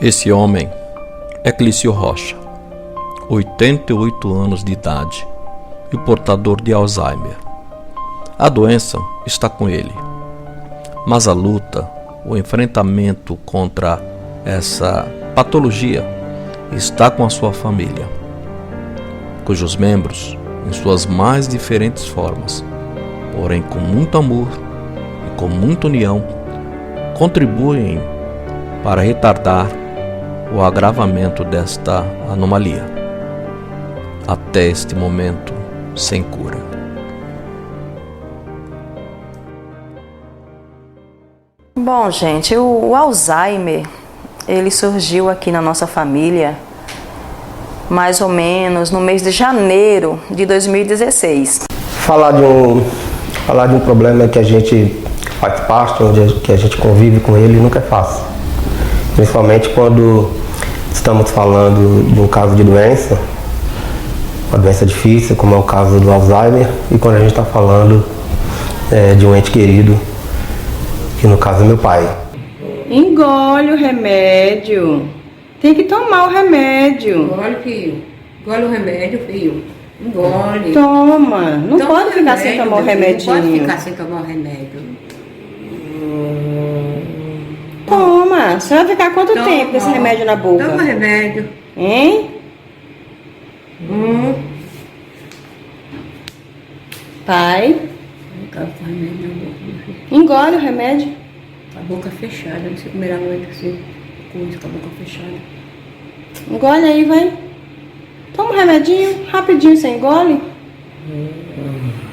Esse homem é Clício Rocha, 88 anos de idade e portador de Alzheimer. A doença está com ele, mas a luta, o enfrentamento contra essa patologia está com a sua família, cujos membros, em suas mais diferentes formas, porém com muito amor e com muita união, contribuem para retardar o agravamento desta anomalia, até este momento sem cura. Bom, gente, o Alzheimer, ele surgiu aqui na nossa família mais ou menos no mês de janeiro de 2016. Falar de um problema que a gente faz parte, que a gente convive com ele, nunca é fácil. Principalmente quando estamos falando de um caso de doença, uma doença difícil, como é o caso do Alzheimer, e quando a gente está falando de um ente querido, que no caso é meu pai. Engole o remédio. Tem que tomar o remédio. Engole, filho. Engole o remédio, filho. Engole. Toma. Não pode ficar sem tomar o remedinho. Não pode ficar sem tomar o remédio. Toma. Você vai ficar quanto tempo com esse remédio na boca? Toma remédio. Hein? Pai. Engole o remédio. Com a boca fechada, não sei comer a noite assim, com a boca fechada. Engole aí, vai. Toma um remedinho, rapidinho você engole.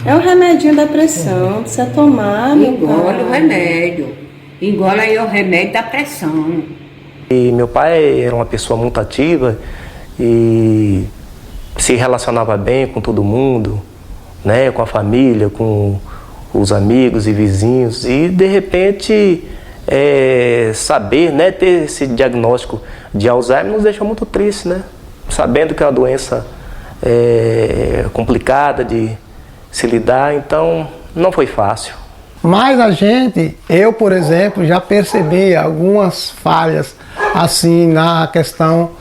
É o remedinho da pressão, precisa tomar, meu pai. Engole o remédio. Engole aí o remédio da pressão. E meu pai era uma pessoa muito ativa e se relacionava bem com todo mundo, né, com a família, com os amigos e vizinhos, e de repente saber, né, ter esse diagnóstico de Alzheimer nos deixou muito triste, né? Sabendo que é uma doença complicada de se lidar, então não foi fácil. Mas eu, por exemplo, já percebi algumas falhas assim na questão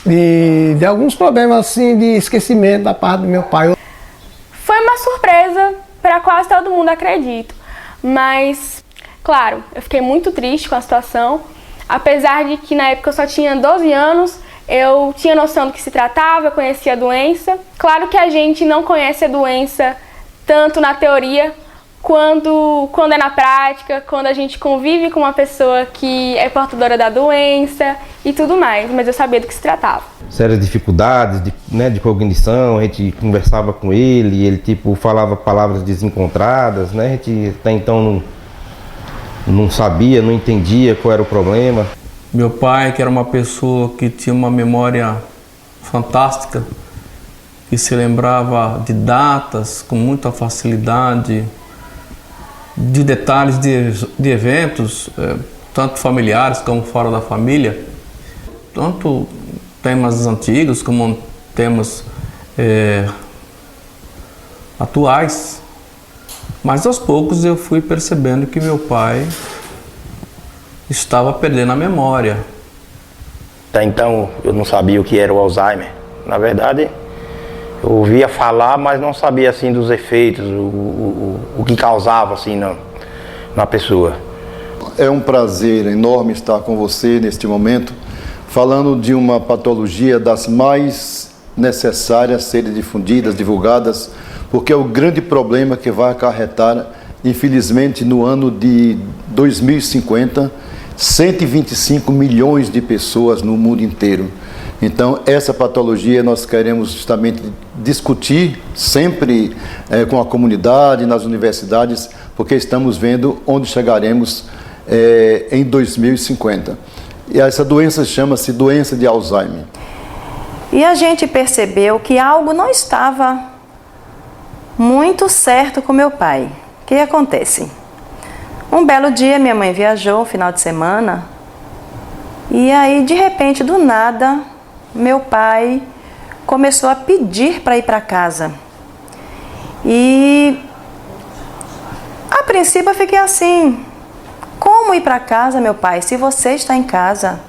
de alguns problemas assim de esquecimento da parte do meu pai. Foi uma surpresa para quase todo mundo, acredito. Mas, claro, eu fiquei muito triste com a situação. Apesar de que na época eu só tinha 12 anos, eu tinha noção do que se tratava, eu conhecia a doença. Claro que a gente não conhece a doença tanto na teoria, quando é na prática, quando a gente convive com uma pessoa que é portadora da doença e tudo mais, mas eu sabia do que se tratava. Sérias dificuldades de cognição, a gente conversava com ele e ele falava palavras desencontradas, né? A gente até então não sabia, não entendia qual era o problema. Meu pai, que era uma pessoa que tinha uma memória fantástica, que se lembrava de datas com muita facilidade, de detalhes de eventos, tanto familiares como fora da família, tanto temas antigos como temas atuais. Mas aos poucos eu fui percebendo que meu pai estava perdendo a memória. Até então eu não sabia o que era o Alzheimer. Na verdade, eu ouvia falar, mas não sabia assim dos efeitos, o que causava assim na pessoa. É um prazer enorme estar com você neste momento, falando de uma patologia das mais necessárias serem difundidas, divulgadas, porque é o grande problema que vai acarretar, infelizmente, no ano de 2050, 125 milhões de pessoas no mundo inteiro. Então, essa patologia nós queremos justamente discutir sempre com a comunidade, nas universidades, porque estamos vendo onde chegaremos em 2050. E essa doença chama-se doença de Alzheimer. E a gente percebeu que algo não estava muito certo com meu pai. O que acontece? Um belo dia, minha mãe viajou, final de semana, e aí, de repente, do nada, meu pai começou a pedir para ir para casa. E a princípio eu fiquei assim: como ir para casa, meu pai, se você está em casa?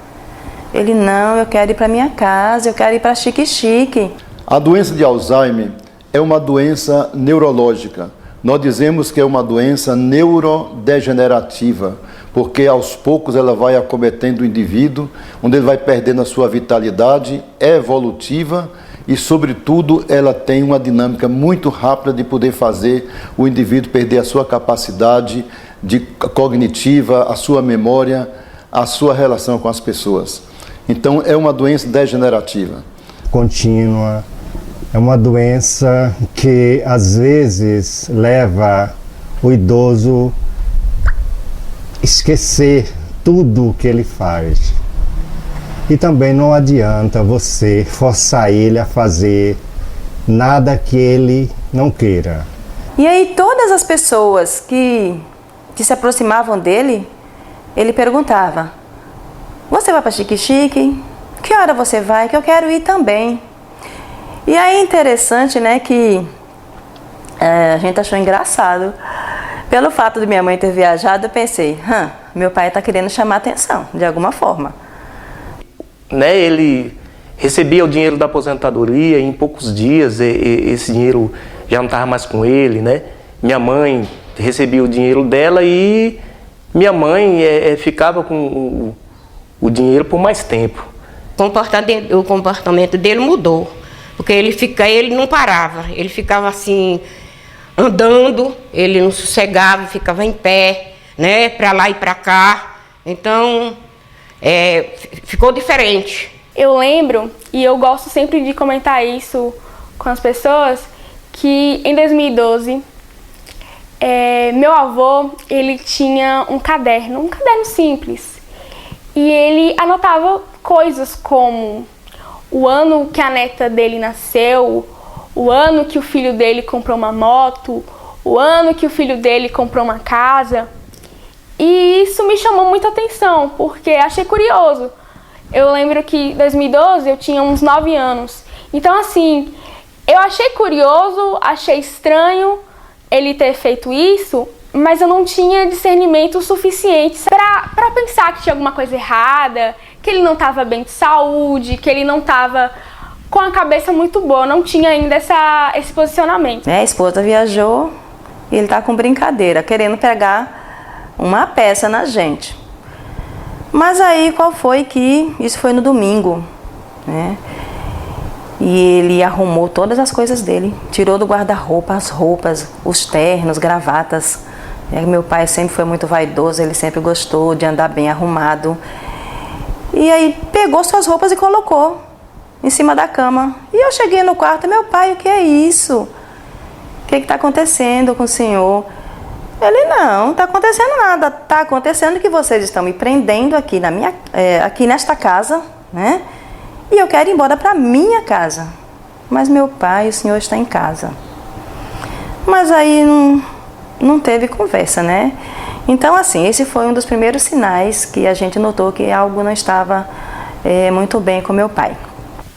Ele, não, eu quero ir para minha casa, eu quero ir para Xique-Xique. A doença de Alzheimer é uma doença neurológica. Nós dizemos que é uma doença neurodegenerativa, porque aos poucos ela vai acometendo o indivíduo, onde ele vai perdendo a sua vitalidade, é evolutiva e, sobretudo, ela tem uma dinâmica muito rápida de poder fazer o indivíduo perder a sua capacidade cognitiva, a sua memória, a sua relação com as pessoas. Então, é uma doença degenerativa. Contínua, é uma doença que às vezes leva o idoso a esquecer tudo o que ele faz. E também não adianta você forçar ele a fazer nada que ele não queira. E aí todas as pessoas que se aproximavam dele, ele perguntava: você vai para Xique-Xique? Que hora você vai? Que eu quero ir também. E aí interessante, né, que a gente achou engraçado. Pelo fato de minha mãe ter viajado, eu pensei, meu pai está querendo chamar atenção, de alguma forma. Né, ele recebia o dinheiro da aposentadoria, e em poucos dias esse dinheiro já não estava mais com ele, né? Minha mãe recebia o dinheiro dela e minha mãe ficava com o dinheiro por mais tempo. O comportamento dele mudou, porque ele não parava, ele ficava assim, andando, ele não sossegava, ficava em pé, né, para lá e para cá, então ficou diferente. Eu lembro, e eu gosto sempre de comentar isso com as pessoas, que em 2012, meu avô, ele tinha um caderno simples, e ele anotava coisas como o ano que a neta dele nasceu, o ano que o filho dele comprou uma moto, o ano que o filho dele comprou uma casa. E isso me chamou muita atenção, porque achei curioso. Eu lembro que em 2012 eu tinha uns 9 anos. Então, assim, eu achei curioso, achei estranho ele ter feito isso, mas eu não tinha discernimento suficiente para pensar que tinha alguma coisa errada, que ele não estava bem de saúde, que ele não estava com a cabeça muito boa, não tinha ainda esse posicionamento. A esposa viajou e ele tá com brincadeira, querendo pegar uma peça na gente. Mas aí qual foi que... Isso foi no domingo, né? E ele arrumou todas as coisas dele, tirou do guarda-roupa as roupas, os ternos, gravatas. Meu pai sempre foi muito vaidoso, ele sempre gostou de andar bem arrumado. E aí pegou suas roupas e colocou em cima da cama. E eu cheguei no quarto, meu pai, o que é isso? O que está acontecendo com o senhor? Ele, não está acontecendo nada. Está acontecendo que vocês estão me prendendo aqui, aqui nesta casa, né? E eu quero ir embora para minha casa. Mas meu pai, o senhor está em casa. Mas aí não teve conversa, né? Então, assim, esse foi um dos primeiros sinais que a gente notou que algo não estava muito bem com meu pai.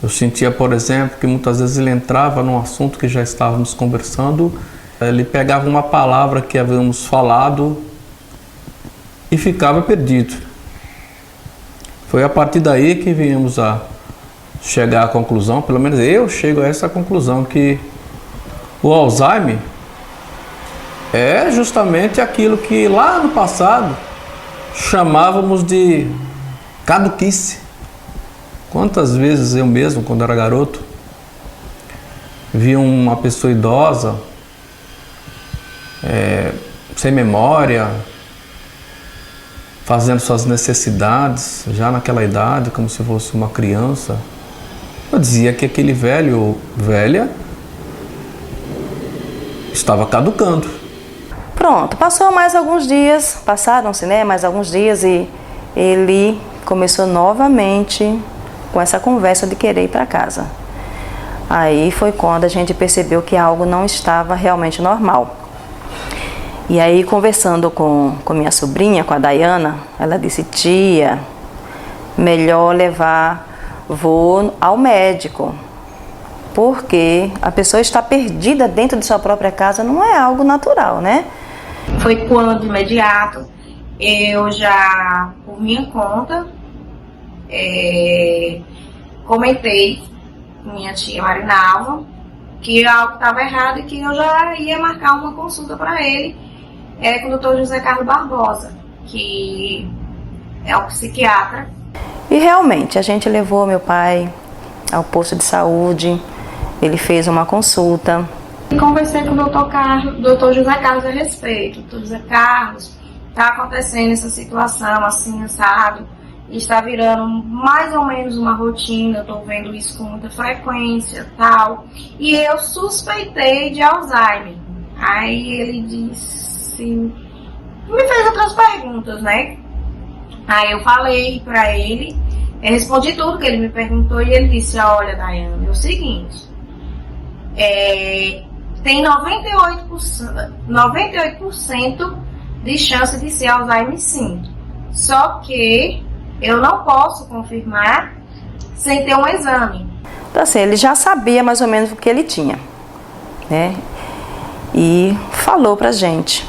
Eu sentia, por exemplo, que muitas vezes ele entrava num assunto que já estávamos conversando, ele pegava uma palavra que havíamos falado e ficava perdido. Foi a partir daí que viemos a chegar à conclusão, pelo menos eu chego a essa conclusão, que o Alzheimer é justamente aquilo que lá no passado chamávamos de caduquice. Quantas vezes eu mesmo, quando era garoto, via uma pessoa idosa, sem memória, fazendo suas necessidades, já naquela idade, como se fosse uma criança. Eu dizia que aquele velho ou velha estava caducando. Pronto, passaram-se, né, mais alguns dias e ele começou novamente com essa conversa de querer ir para casa. Aí foi quando a gente percebeu que algo não estava realmente normal. E aí, conversando com minha sobrinha, com a Dayana, ela disse: tia, melhor levar vô ao médico, porque a pessoa está perdida dentro de sua própria casa, não é algo natural, né? Foi quando, de imediato, eu já, por minha conta, comentei com minha tia Marinalva que algo estava errado e que eu já ia marcar uma consulta para ele com o Dr. José Carlos Barbosa, que é um psiquiatra. E realmente, a gente levou meu pai ao posto de saúde, ele fez uma consulta. Conversei com o Dr. José Carlos a respeito. Dr. José Carlos, está acontecendo essa situação assim, assado, e está virando mais ou menos uma rotina, eu estou vendo isso com muita frequência, tal. E eu suspeitei de Alzheimer. Aí ele disse, me fez outras perguntas, né? Aí eu falei pra ele, respondi tudo que ele me perguntou e ele disse, olha, Daiane, é o seguinte, tem 98% de chance de ser Alzheimer, sim. Só que eu não posso confirmar sem ter um exame. Então assim, ele já sabia mais ou menos o que ele tinha, né? E falou pra gente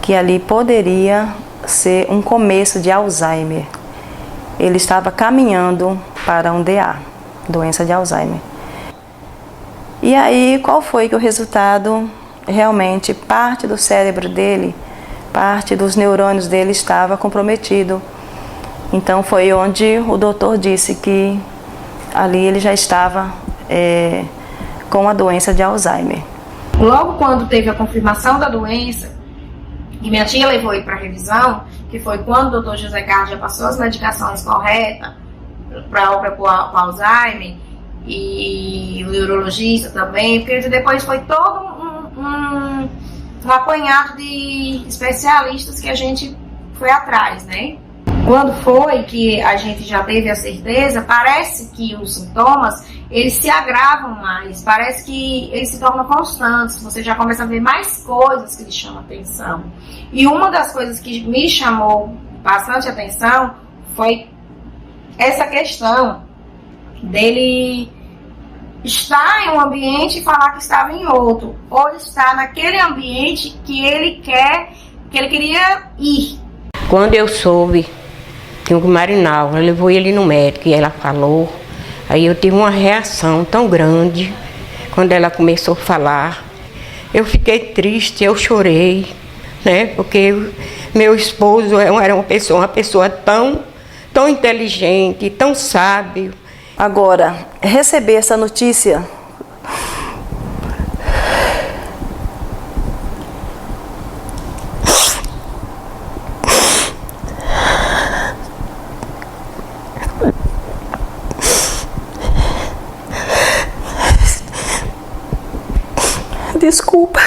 que ali poderia ser um começo de Alzheimer. Ele estava caminhando para um DA, doença de Alzheimer. E aí, qual foi que o resultado? Realmente, parte do cérebro dele, parte dos neurônios dele estava comprometido. Então, foi onde o doutor disse que ali ele já estava com a doença de Alzheimer. Logo quando teve a confirmação da doença, e minha tia levou ele para revisão, que foi quando o Dr. José Carlos já passou as medicações corretas para o Alzheimer, e o neurologista também, porque depois foi todo um apanhado de especialistas que a gente foi atrás, né? Quando foi que a gente já teve a certeza, parece que os sintomas, eles se agravam mais, parece que eles se tornam constantes, você já começa a ver mais coisas que lhe chamam atenção. E uma das coisas que me chamou bastante atenção foi essa questão dele estar em um ambiente e falar que estava em outro, ou estar naquele ambiente que ele queria ir. Quando eu soube que o Marinalva levou ele no médico e ela falou, aí eu tive uma reação tão grande quando ela começou a falar. Eu fiquei triste, eu chorei, né? Porque meu esposo era uma pessoa tão inteligente, tão sábio. Agora, receber essa notícia desculpa.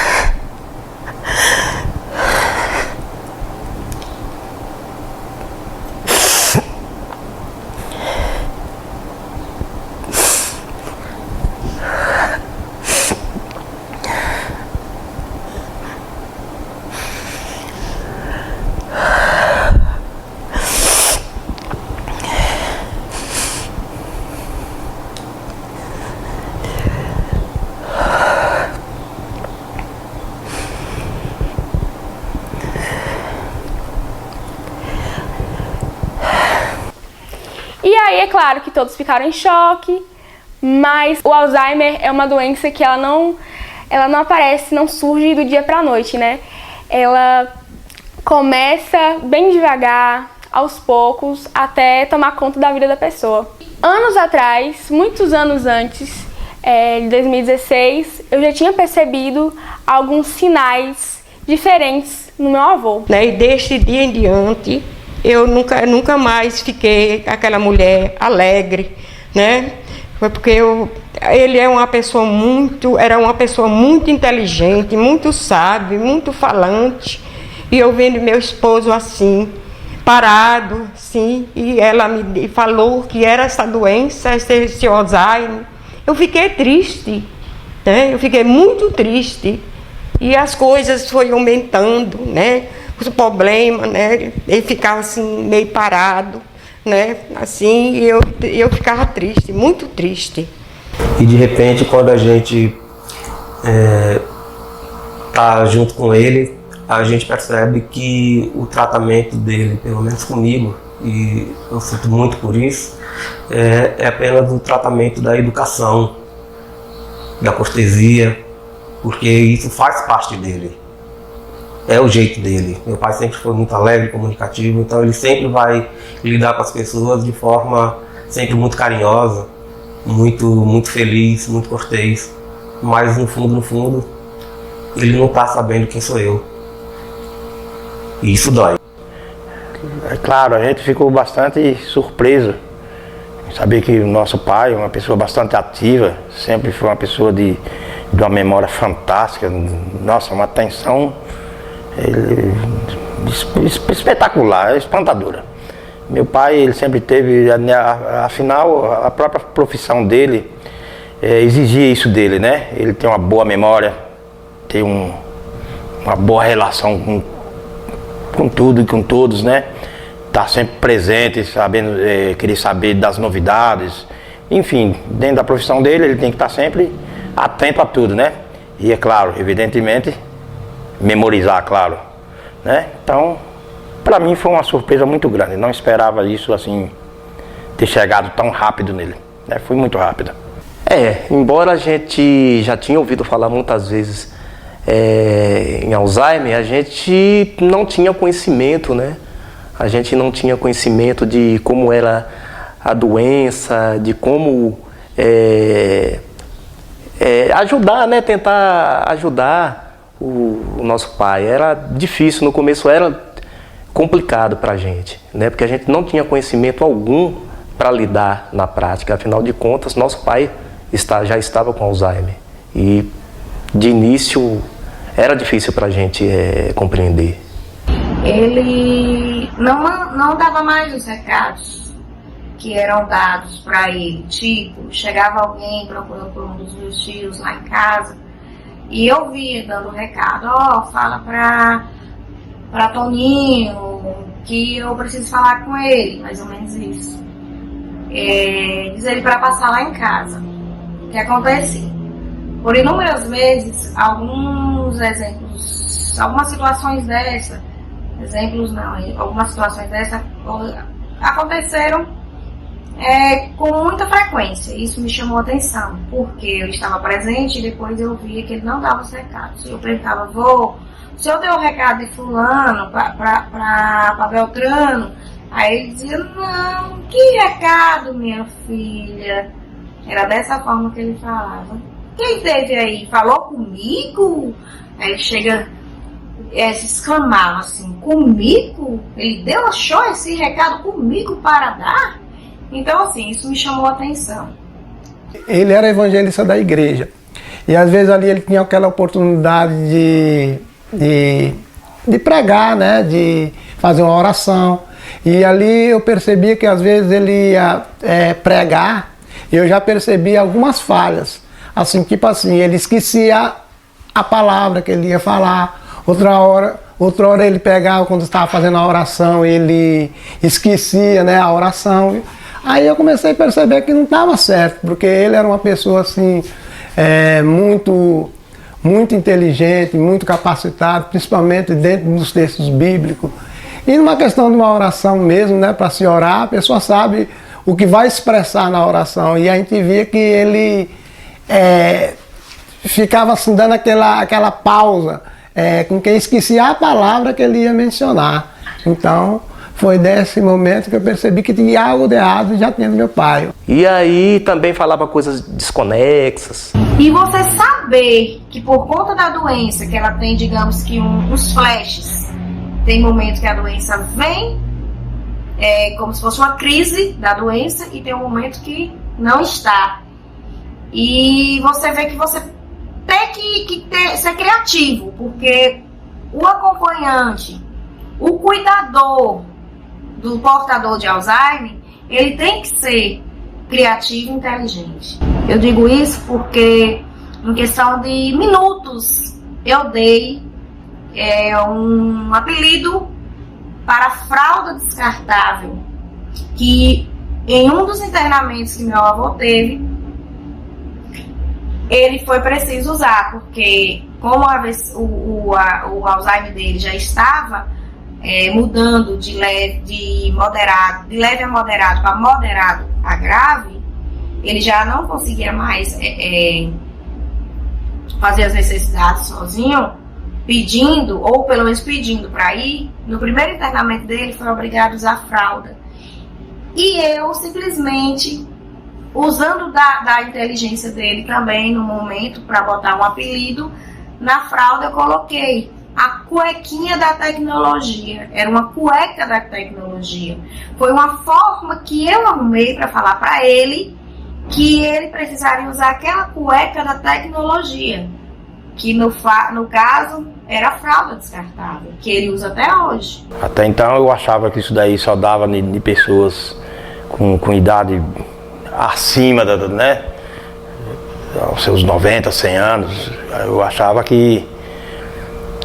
E aí, é claro que todos ficaram em choque, mas o Alzheimer é uma doença que ela não aparece, não surge do dia para a noite, né? Ela começa bem devagar, aos poucos, até tomar conta da vida da pessoa. Anos atrás, muitos anos antes, em 2016, eu já tinha percebido alguns sinais diferentes no meu avô. E deste dia em diante, eu nunca mais fiquei aquela mulher alegre, né? Foi porque ele era uma pessoa muito inteligente, muito sábio, muito falante. E eu vendo meu esposo assim, parado, sim, e ela me falou que era essa doença, esse Alzheimer. Eu fiquei triste, né? Eu fiquei muito triste. E as coisas foram aumentando, né? Os problemas, né? Ele ficava assim, meio parado, né? Assim, e eu ficava triste, muito triste. E de repente, quando a gente tá junto com ele, a gente percebe que o tratamento dele, pelo menos comigo, e eu sinto muito por isso, é apenas o tratamento da educação, da cortesia, porque isso faz parte dele, é o jeito dele. Meu pai sempre foi muito alegre, comunicativo, então ele sempre vai lidar com as pessoas de forma sempre muito carinhosa, muito feliz, muito cortês, mas no fundo, ele não está sabendo quem sou eu. E isso dói. É claro, a gente ficou bastante surpreso em saber que o nosso pai é uma pessoa bastante ativa, sempre foi uma pessoa de uma memória fantástica, nossa, uma atenção espetacular, espantadora. Meu pai, ele sempre teve, afinal, a própria profissão dele exigia isso dele, né? Ele tem uma boa memória, tem uma boa relação com tudo e com todos, né? Tá sempre presente, sabendo, querer saber das novidades. Enfim, dentro da profissão dele, ele tem que estar sempre atento a tudo, né? E é claro, evidentemente, memorizar, claro, né? Então, para mim foi uma surpresa muito grande. Não esperava isso, assim, ter chegado tão rápido nele, né? Foi muito rápido. Embora a gente já tinha ouvido falar muitas vezes em Alzheimer, a gente não tinha conhecimento, né? A gente não tinha conhecimento de como era a doença, de como ajudar, né? Tentar ajudar o nosso pai. Era difícil, no começo era complicado para a gente, né? Porque a gente não tinha conhecimento algum para lidar na prática. Afinal de contas, nosso pai já estava com Alzheimer e de início era difícil para a gente compreender. Ele não dava mais os recados que eram dados para ele, tipo, chegava alguém procurando por um dos meus tios lá em casa e eu via dando recado, fala para Toninho que eu preciso falar com ele, mais ou menos isso. Diz ele para passar lá em casa. O que acontece? Por inúmeras vezes, algumas situações dessa, algumas situações dessa aconteceram com muita frequência. Isso me chamou a atenção, porque eu estava presente e depois eu via que ele não dava os recados. Eu perguntava, o senhor deu o recado de fulano para Beltrano? Aí ele dizia, não, que recado, minha filha? Era dessa forma que ele falava. Quem teve aí? Falou comigo? Aí ele chega, se exclamava assim, comigo? Ele achou esse recado comigo para dar? Então assim, isso me chamou a atenção. Ele era evangelista da igreja. E às vezes ali ele tinha aquela oportunidade de pregar, né? De fazer uma oração. E ali eu percebia que às vezes ele ia pregar, e eu já percebia algumas falhas. Assim, tipo assim, ele esquecia a palavra que ele ia falar. Outra hora ele pegava, quando estava fazendo a oração, ele esquecia, né, a oração. Aí eu comecei a perceber que não estava certo, porque ele era uma pessoa assim, muito inteligente, muito capacitado, principalmente dentro dos textos bíblicos. E numa questão de uma oração mesmo, né, para se orar, a pessoa sabe o que vai expressar na oração. E a gente via que ele ficava assim, dando aquela pausa, com quem esquecia a palavra que ele ia mencionar. Então, foi nesse momento que eu percebi que tinha algo de errado já tinha do meu pai. E aí também falava coisas desconexas. E você saber que por conta da doença, que ela tem, digamos que uns flashes, tem momentos que a doença vem, como se fosse uma crise da doença, e tem um momento que não está. E você vê que você tem que ser criativo, porque o acompanhante, o cuidador do portador de Alzheimer, ele tem que ser criativo e inteligente. Eu digo isso porque em questão de minutos eu dei um apelido para a fralda descartável, que em um dos internamentos que meu avô teve, ele foi preciso usar, porque como o Alzheimer dele já estava mudando de leve a moderado para moderado a grave, ele já não conseguia mais fazer as necessidades sozinho, pedindo, ou pelo menos pedindo para ir. No primeiro internamento dele, foi obrigado a usar fralda. E eu simplesmente, usando da inteligência dele também, no momento, para botar um apelido, na fralda eu coloquei a cuequinha da tecnologia. Era uma cueca da tecnologia. Foi uma forma que eu arrumei para falar para ele que ele precisaria usar aquela cueca da tecnologia, que no caso era a fralda descartável, que ele usa até hoje. Até então eu achava que isso daí só dava de pessoas com idade acima né, aos seus 90, 100 anos. Eu achava que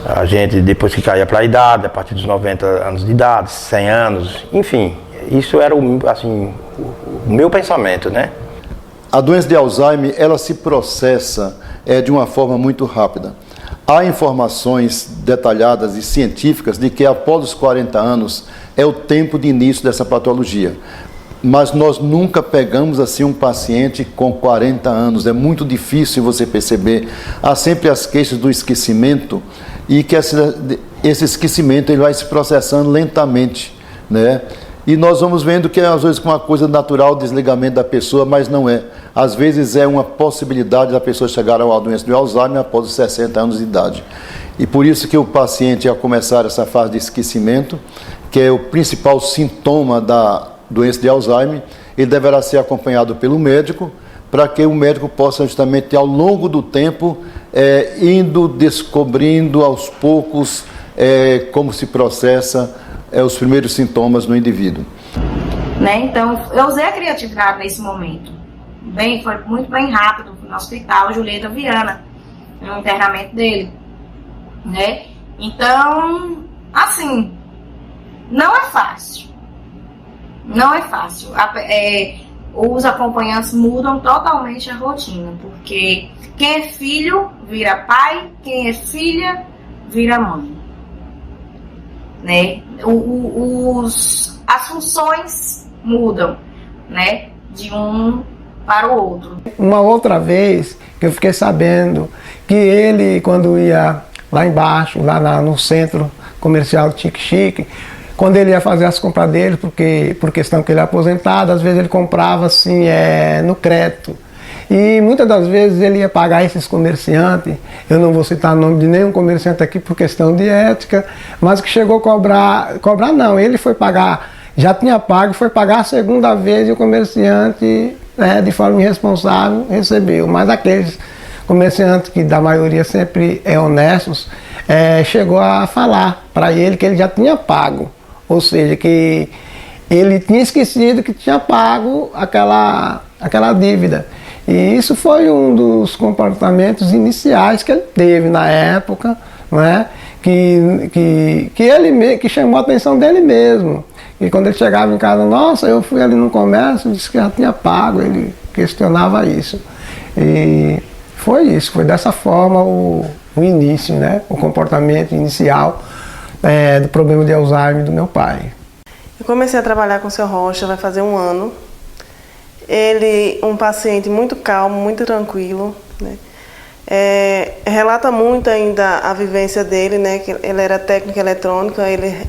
a gente, depois que caía para a idade, a partir dos 90 anos de idade, 100 anos, enfim, isso era assim, o meu pensamento, né? A doença de Alzheimer, ela se processa de uma forma muito rápida. Há informações detalhadas e científicas de que após os 40 anos é o tempo de início dessa patologia. Mas nós nunca pegamos assim um paciente com 40 anos, é muito difícil você perceber. Há sempre as queixas do esquecimento e que esse esquecimento ele vai se processando lentamente, né? E nós vamos vendo que às vezes é uma coisa natural, o desligamento da pessoa, mas não é. Às vezes é uma possibilidade da pessoa chegar à doença do Alzheimer após os 60 anos de idade. E por isso que o paciente, ao começar essa fase de esquecimento, que é o principal sintoma da doença de Alzheimer, ele deverá ser acompanhado pelo médico, para que o médico possa justamente, ao longo do tempo, indo descobrindo aos poucos como se processa os primeiros sintomas no indivíduo. Né? Então, eu usei a criatividade nesse momento. Foi muito bem rápido, fui no hospital Julieta Viana, no internamento dele. Né? Então, assim, não é fácil. Não é fácil. Os acompanhantes mudam totalmente a rotina, porque quem é filho vira pai, quem é filha vira mãe. Né? As funções mudam, né? De um para o outro. Uma outra vez que eu fiquei sabendo que ele, quando ia lá embaixo, lá no centro comercial do Chique Chique, quando ele ia fazer as compras dele, porque por questão que ele é aposentado, às vezes ele comprava assim no crédito. E muitas das vezes ele ia pagar esses comerciantes, eu não vou citar o nome de nenhum comerciante aqui por questão de ética, mas que chegou a cobrar não, ele foi pagar, já tinha pago, foi pagar a segunda vez e o comerciante, de forma irresponsável, recebeu. Mas aqueles comerciantes que da maioria sempre honestos, chegou a falar para ele que ele já tinha pago, ou seja, que ele tinha esquecido que tinha pago aquela dívida. E isso foi um dos comportamentos iniciais que ele teve na época, né? que chamou a atenção dele mesmo. E quando ele chegava em casa, nossa, eu fui ali no comércio, disse que já tinha pago, ele questionava isso. E foi isso, foi dessa forma o início, né? O comportamento inicial do problema de Alzheimer do meu pai. Eu comecei a trabalhar com o seu Rocha, vai fazer 1 ano. Ele, um paciente muito calmo, muito tranquilo, né? Relata muito ainda a vivência dele, né? Que ele era técnico eletrônico, ele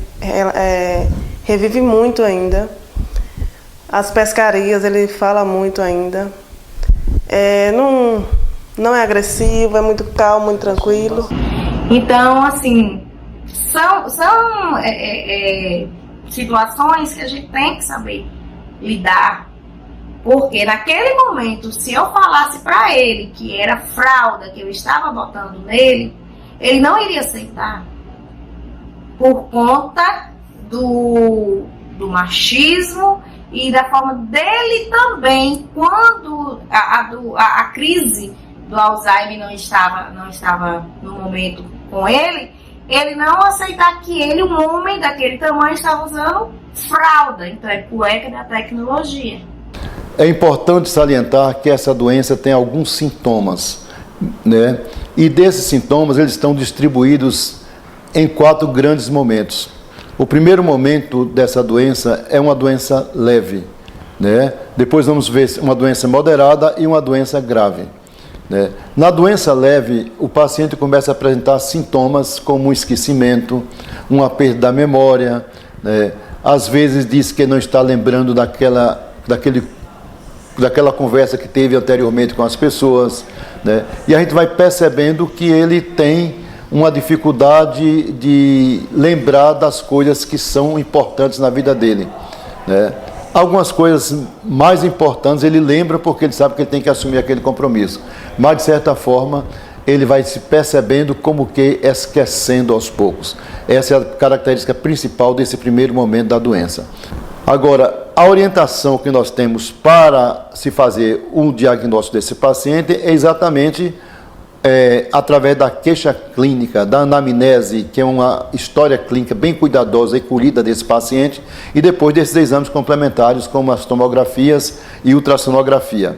revive muito ainda. As pescarias, ele fala muito ainda. Não é agressivo, é muito calmo, muito tranquilo. Então, assim, são situações que a gente tem que saber lidar. Porque naquele momento, se eu falasse para ele que era fralda que eu estava botando nele, ele não iria aceitar. Por conta do machismo e da forma dele também, quando a crise do Alzheimer não estava no momento com ele não aceitar que ele, um homem daquele tamanho, estava usando fralda. Então é cueca da tecnologia. É importante salientar que essa doença tem alguns sintomas, né? E desses sintomas eles estão distribuídos em 4 grandes momentos. O primeiro momento dessa doença é uma doença leve, né? Depois vamos ver uma doença moderada e uma doença grave, né? Na doença leve, o paciente começa a apresentar sintomas como um esquecimento, uma perda da memória, né? Às vezes diz que não está lembrando daquela conversa que teve anteriormente com as pessoas, né? E a gente vai percebendo que ele tem uma dificuldade de lembrar das coisas que são importantes na vida dele, né? Algumas coisas mais importantes ele lembra porque ele sabe que ele tem que assumir aquele compromisso, mas de certa forma ele vai se percebendo como que esquecendo aos poucos. Essa é a característica principal desse primeiro momento da doença. Agora, a orientação que nós temos para se fazer um diagnóstico desse paciente é exatamente através da queixa clínica, da anamnese, que é uma história clínica bem cuidadosa e colhida desse paciente, e depois desses exames complementares, como as tomografias e ultrassonografia.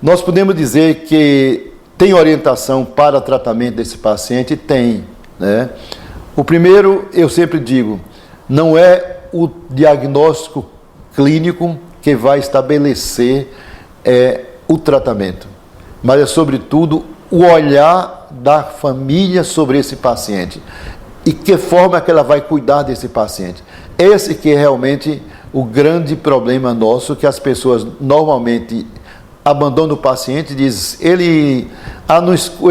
Nós podemos dizer que tem orientação para tratamento desse paciente? Tem, né? O primeiro, eu sempre digo, não é o diagnóstico clínico que vai estabelecer o tratamento, mas é sobretudo o olhar da família sobre esse paciente e que forma que ela vai cuidar desse paciente. Esse que é realmente o grande problema nosso, que as pessoas normalmente abandonam o paciente e dizem, ele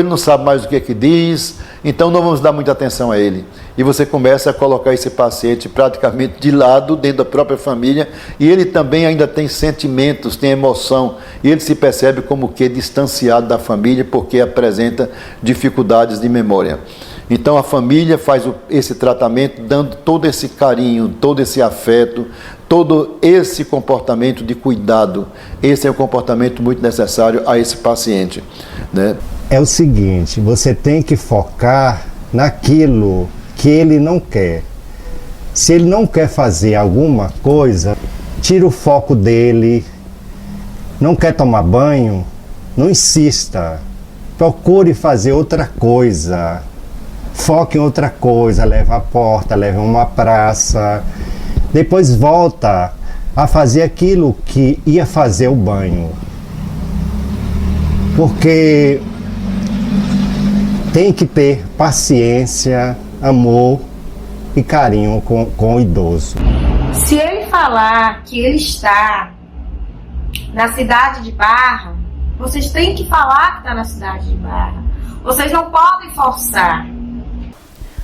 não sabe mais o que é que diz, então não vamos dar muita atenção a ele. E você começa a colocar esse paciente praticamente de lado, dentro da própria família, e ele também ainda tem sentimentos, tem emoção, e ele se percebe como que distanciado da família, porque apresenta dificuldades de memória. Então a família faz esse tratamento, dando todo esse carinho, todo esse afeto, todo esse comportamento de cuidado. Esse é um comportamento muito necessário a esse paciente, né? É o seguinte, você tem que focar naquilo que ele não quer. Se ele não quer fazer alguma coisa, tira o foco dele. Não quer tomar banho? Não insista. Procure fazer outra coisa. Foque em outra coisa, leva a porta, leva uma praça. Depois volta a fazer aquilo que ia fazer o banho. Porque tem que ter paciência, amor e carinho com o idoso. Se ele falar que ele está na cidade de Barra, vocês têm que falar que está na cidade de Barra. Vocês não podem forçar.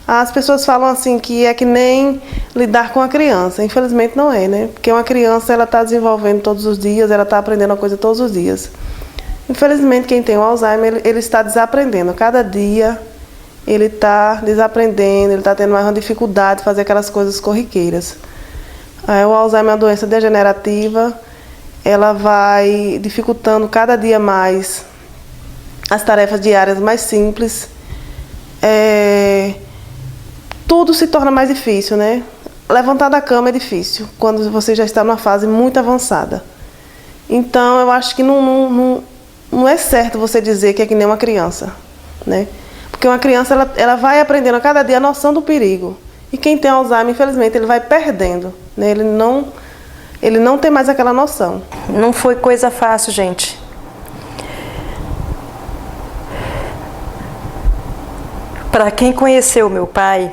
As pessoas falam assim que é que nem lidar com a criança. Infelizmente não é, né? Porque uma criança, ela está desenvolvendo todos os dias, ela está aprendendo uma coisa todos os dias. Infelizmente, quem tem o Alzheimer, ele está desaprendendo. Cada dia ele está desaprendendo, ele está tendo mais uma dificuldade de fazer aquelas coisas corriqueiras. O Alzheimer é uma doença degenerativa, ela vai dificultando cada dia mais as tarefas diárias mais simples. Tudo se torna mais difícil, né? Levantar da cama é difícil, quando você já está numa fase muito avançada. Então, eu acho que não é certo você dizer que é que nem uma criança, né? Porque uma criança, ela vai aprendendo a cada dia a noção do perigo. E quem tem Alzheimer, infelizmente, ele vai perdendo, né? Ele não tem mais aquela noção. Não foi coisa fácil, gente. Para quem conheceu meu pai,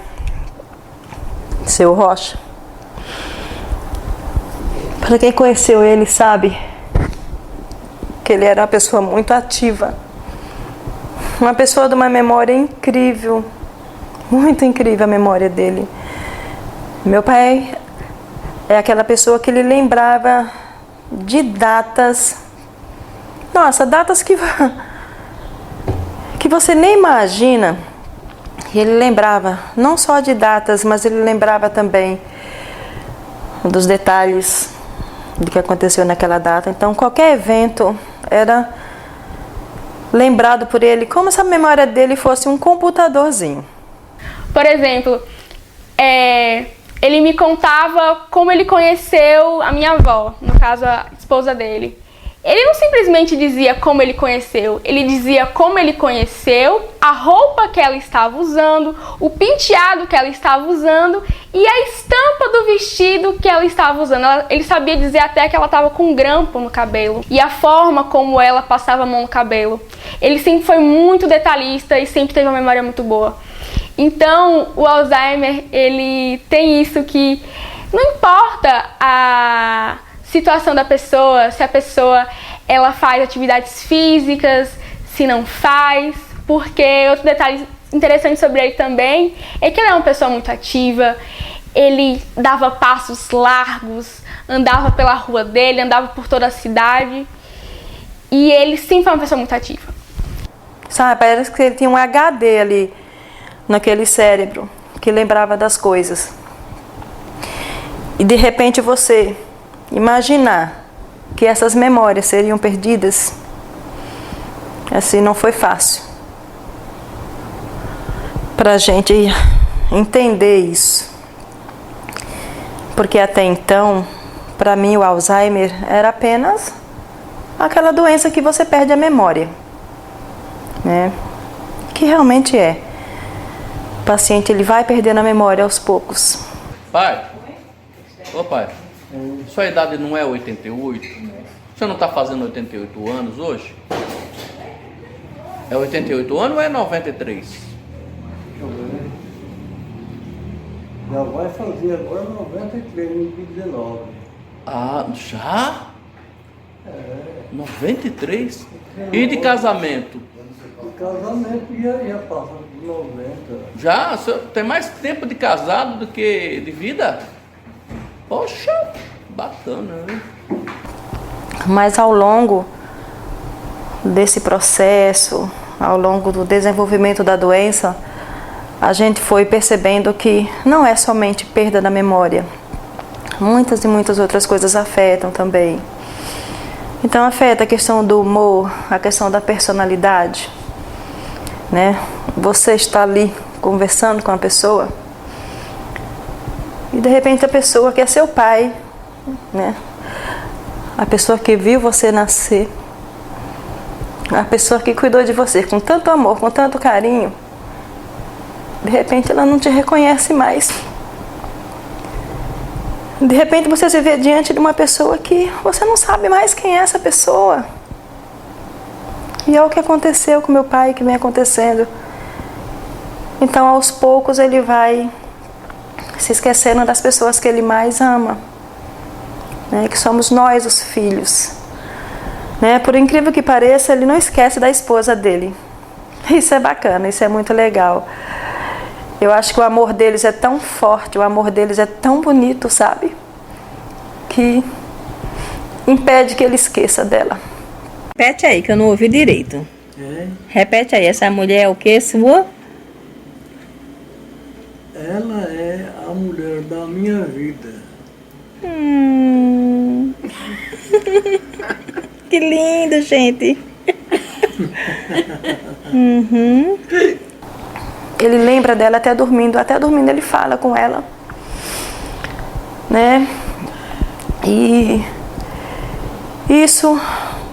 seu Rocha, para quem conheceu ele sabe que ele era uma pessoa muito ativa, uma pessoa de uma memória incrível, muito incrível a memória dele. Meu pai é aquela pessoa que ele lembrava de datas, nossa, datas que você nem imagina. Ele lembrava não só de datas, mas ele lembrava também dos detalhes do que aconteceu naquela data. Então, qualquer evento era lembrado por ele como se a memória dele fosse um computadorzinho. Por exemplo, ele me contava como ele conheceu a minha avó, no caso a esposa dele. Ele não simplesmente dizia como ele conheceu, ele dizia como ele conheceu, a roupa que ela estava usando, o penteado que ela estava usando e a estampa do vestido que ela estava usando. Ele sabia dizer até que ela estava com um grampo no cabelo e a forma como ela passava a mão no cabelo. Ele sempre foi muito detalhista e sempre teve uma memória muito boa. Então, o Alzheimer, ele tem isso que não importa a situação da pessoa, se a pessoa ela faz atividades físicas, se não faz, porque outro detalhe interessante sobre ele também é que ele é uma pessoa muito ativa, ele dava passos largos, andava pela rua dele, andava por toda a cidade e ele sempre foi uma pessoa muito ativa. Sabe, parece que ele tinha um HD ali naquele cérebro que lembrava das coisas. E de repente você imaginar que essas memórias seriam perdidas, assim, não foi fácil para a gente entender isso. Porque até então, para mim, o Alzheimer era apenas aquela doença que você perde a memória, né? Que realmente é. O paciente ele vai perdendo a memória aos poucos. Pai, ô pai, sua idade não é 88? Você não está fazendo 88 anos hoje? É 88 anos ou é 93? Já vai fazer agora 93, no dia 19. Ah, já? É. 93? E de casamento? De casamento já passa de 90. Já? O senhor tem mais tempo de casado do que de vida? Poxa, bacana, né? Mas ao longo desse processo, ao longo do desenvolvimento da doença, a gente foi percebendo que não é somente perda da memória. Muitas e muitas outras coisas afetam também. Então afeta a questão do humor, a questão da personalidade, né? Você está ali conversando com a pessoa e de repente a pessoa que é seu pai, né? A pessoa que viu você nascer, a pessoa que cuidou de você com tanto amor, com tanto carinho, de repente ela não te reconhece mais. De repente você se vê diante de uma pessoa que você não sabe mais quem é essa pessoa. E é o que aconteceu com meu pai, que vem acontecendo. Então aos poucos ele vai se esquecendo das pessoas que ele mais ama, né, que somos nós, os filhos. Né, por incrível que pareça, ele não esquece da esposa dele. Isso é bacana, isso é muito legal. Eu acho que o amor deles é tão forte, o amor deles é tão bonito, sabe? Que impede que ele esqueça dela. Repete aí, que eu não ouvi direito. Repete aí, essa mulher é o que, sua? Ela é a mulher da minha vida. Que lindo, gente. Ele lembra dela até dormindo ele fala com ela, né? E isso,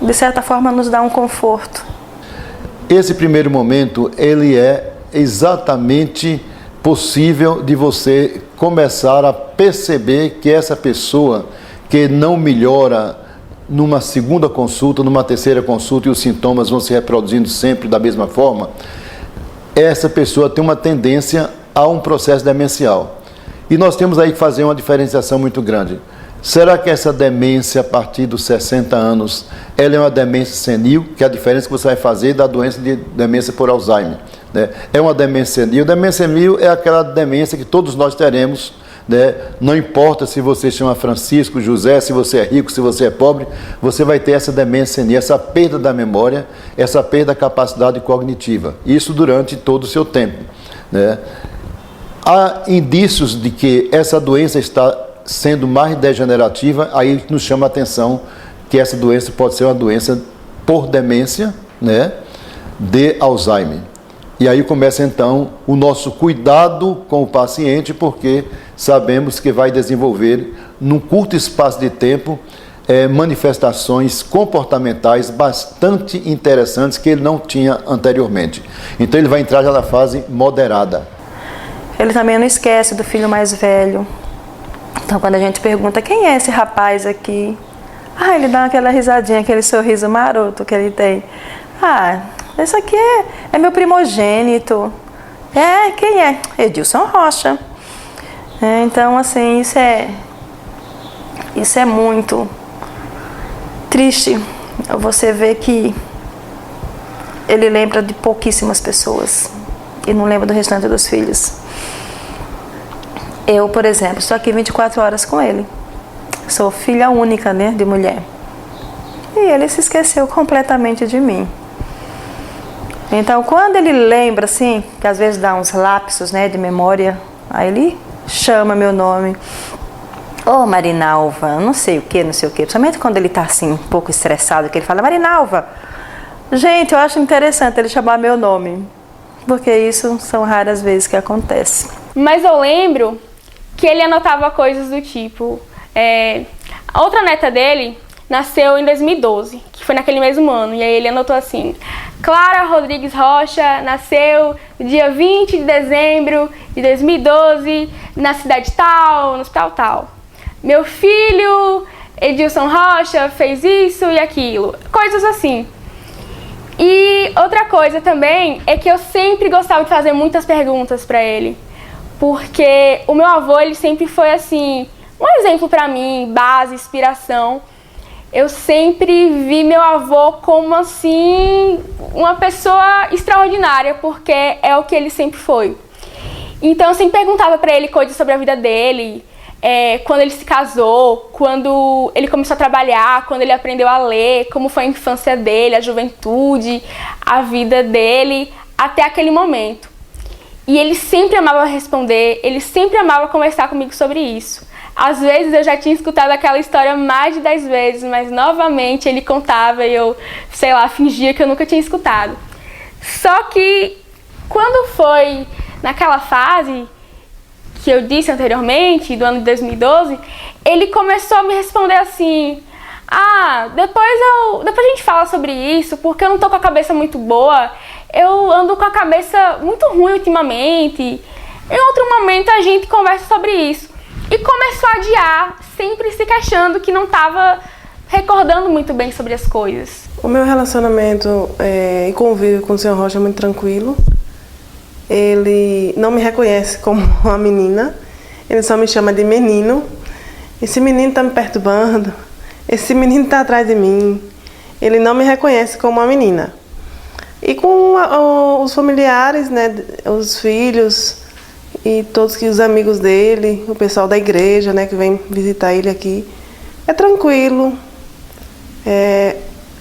de certa forma, nos dá um conforto. Esse primeiro momento, ele é exatamente possível de você começar a perceber que essa pessoa que não melhora numa segunda consulta, numa terceira consulta, e os sintomas vão se reproduzindo sempre da mesma forma, essa pessoa tem uma tendência a um processo demencial. E nós temos aí que fazer uma diferenciação muito grande. Será que essa demência a partir dos 60 anos, ela é uma demência senil, que é a diferença que você vai fazer da doença de demência por Alzheimer, né? É uma demência senil. Demência senil é aquela demência que todos nós teremos, né? Não importa se você chama Francisco, José, se você é rico, se você é pobre, você vai ter essa demência senil, essa perda da memória, essa perda da capacidade cognitiva. Isso durante todo o seu tempo, né? Há indícios de que essa doença está sendo mais degenerativa, aí nos chama a atenção que essa doença pode ser uma doença por demência, né, de Alzheimer. E aí começa então o nosso cuidado com o paciente, porque sabemos que vai desenvolver num curto espaço de tempo manifestações comportamentais bastante interessantes que ele não tinha anteriormente. Então ele vai entrar já na fase moderada. Ele também não esquece do filho mais velho. Então quando a gente pergunta quem é esse rapaz aqui, ele dá aquela risadinha, aquele sorriso maroto que ele tem. Esse aqui é meu primogênito. Quem é? Edilson Rocha. Então assim, isso é muito triste. Você vê que ele lembra de pouquíssimas pessoas e não lembra do restante dos filhos. Eu, por exemplo, estou aqui 24 horas com ele. Sou filha única, né, de mulher. E ele se esqueceu completamente de mim. Então, quando ele lembra, assim, que às vezes dá uns lapsos, né, de memória, aí ele chama meu nome. Marinalva, não sei o que, principalmente quando ele está assim, um pouco estressado, que ele fala, Marinalva. Gente, eu acho interessante ele chamar meu nome, porque isso são raras vezes que acontece. Mas eu lembro que ele anotava coisas do tipo, a outra neta dele nasceu em 2012, que foi naquele mesmo ano, e aí ele anotou assim, Clara Rodrigues Rocha nasceu no dia 20 de dezembro de 2012, na cidade tal, no hospital tal. Meu filho, Edilson Rocha, fez isso e aquilo. Coisas assim. E outra coisa também é que eu sempre gostava de fazer muitas perguntas para ele. Porque o meu avô, ele sempre foi assim, um exemplo para mim, base, inspiração. Eu sempre vi meu avô como assim, uma pessoa extraordinária, porque é o que ele sempre foi. Então eu sempre perguntava para ele coisas sobre a vida dele, quando ele se casou, quando ele começou a trabalhar, quando ele aprendeu a ler, como foi a infância dele, a juventude, a vida dele, até aquele momento. E ele sempre amava responder, ele sempre amava conversar comigo sobre isso. Às vezes eu já tinha escutado aquela história mais de 10 vezes, mas novamente ele contava e eu, fingia que eu nunca tinha escutado. Só que quando foi naquela fase que eu disse anteriormente, do ano de 2012, ele começou a me responder assim, depois a gente fala sobre isso, porque eu não tô com a cabeça muito boa, eu ando com a cabeça muito ruim ultimamente, em outro momento a gente conversa sobre isso. E começou a adiar, sempre se queixando que não estava recordando muito bem sobre as coisas. O meu relacionamento e convívio com o Sr. Rocha é muito tranquilo. Ele não me reconhece como uma menina, ele só me chama de menino. Esse menino está me perturbando, esse menino está atrás de mim. Ele não me reconhece como uma menina. E com os familiares, né, os filhos e todos os amigos dele, o pessoal da igreja, né, que vem visitar ele aqui, é tranquilo.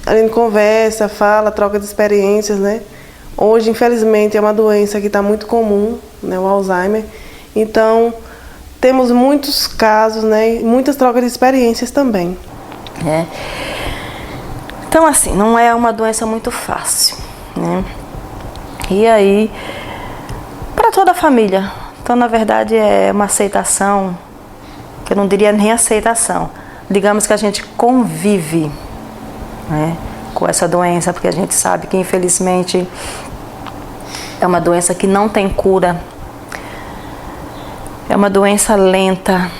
A gente conversa, fala, troca de experiências, né? Hoje, infelizmente, é uma doença que está muito comum, né, o Alzheimer. Então, temos muitos casos, né, muitas trocas de experiências também. Então, assim, não é uma doença muito fácil, né? E aí, para toda a família. Então, na verdade, é uma aceitação, que eu não diria nem aceitação. Digamos que a gente convive, né, com essa doença, porque a gente sabe que, infelizmente, é uma doença que não tem cura. É uma doença lenta.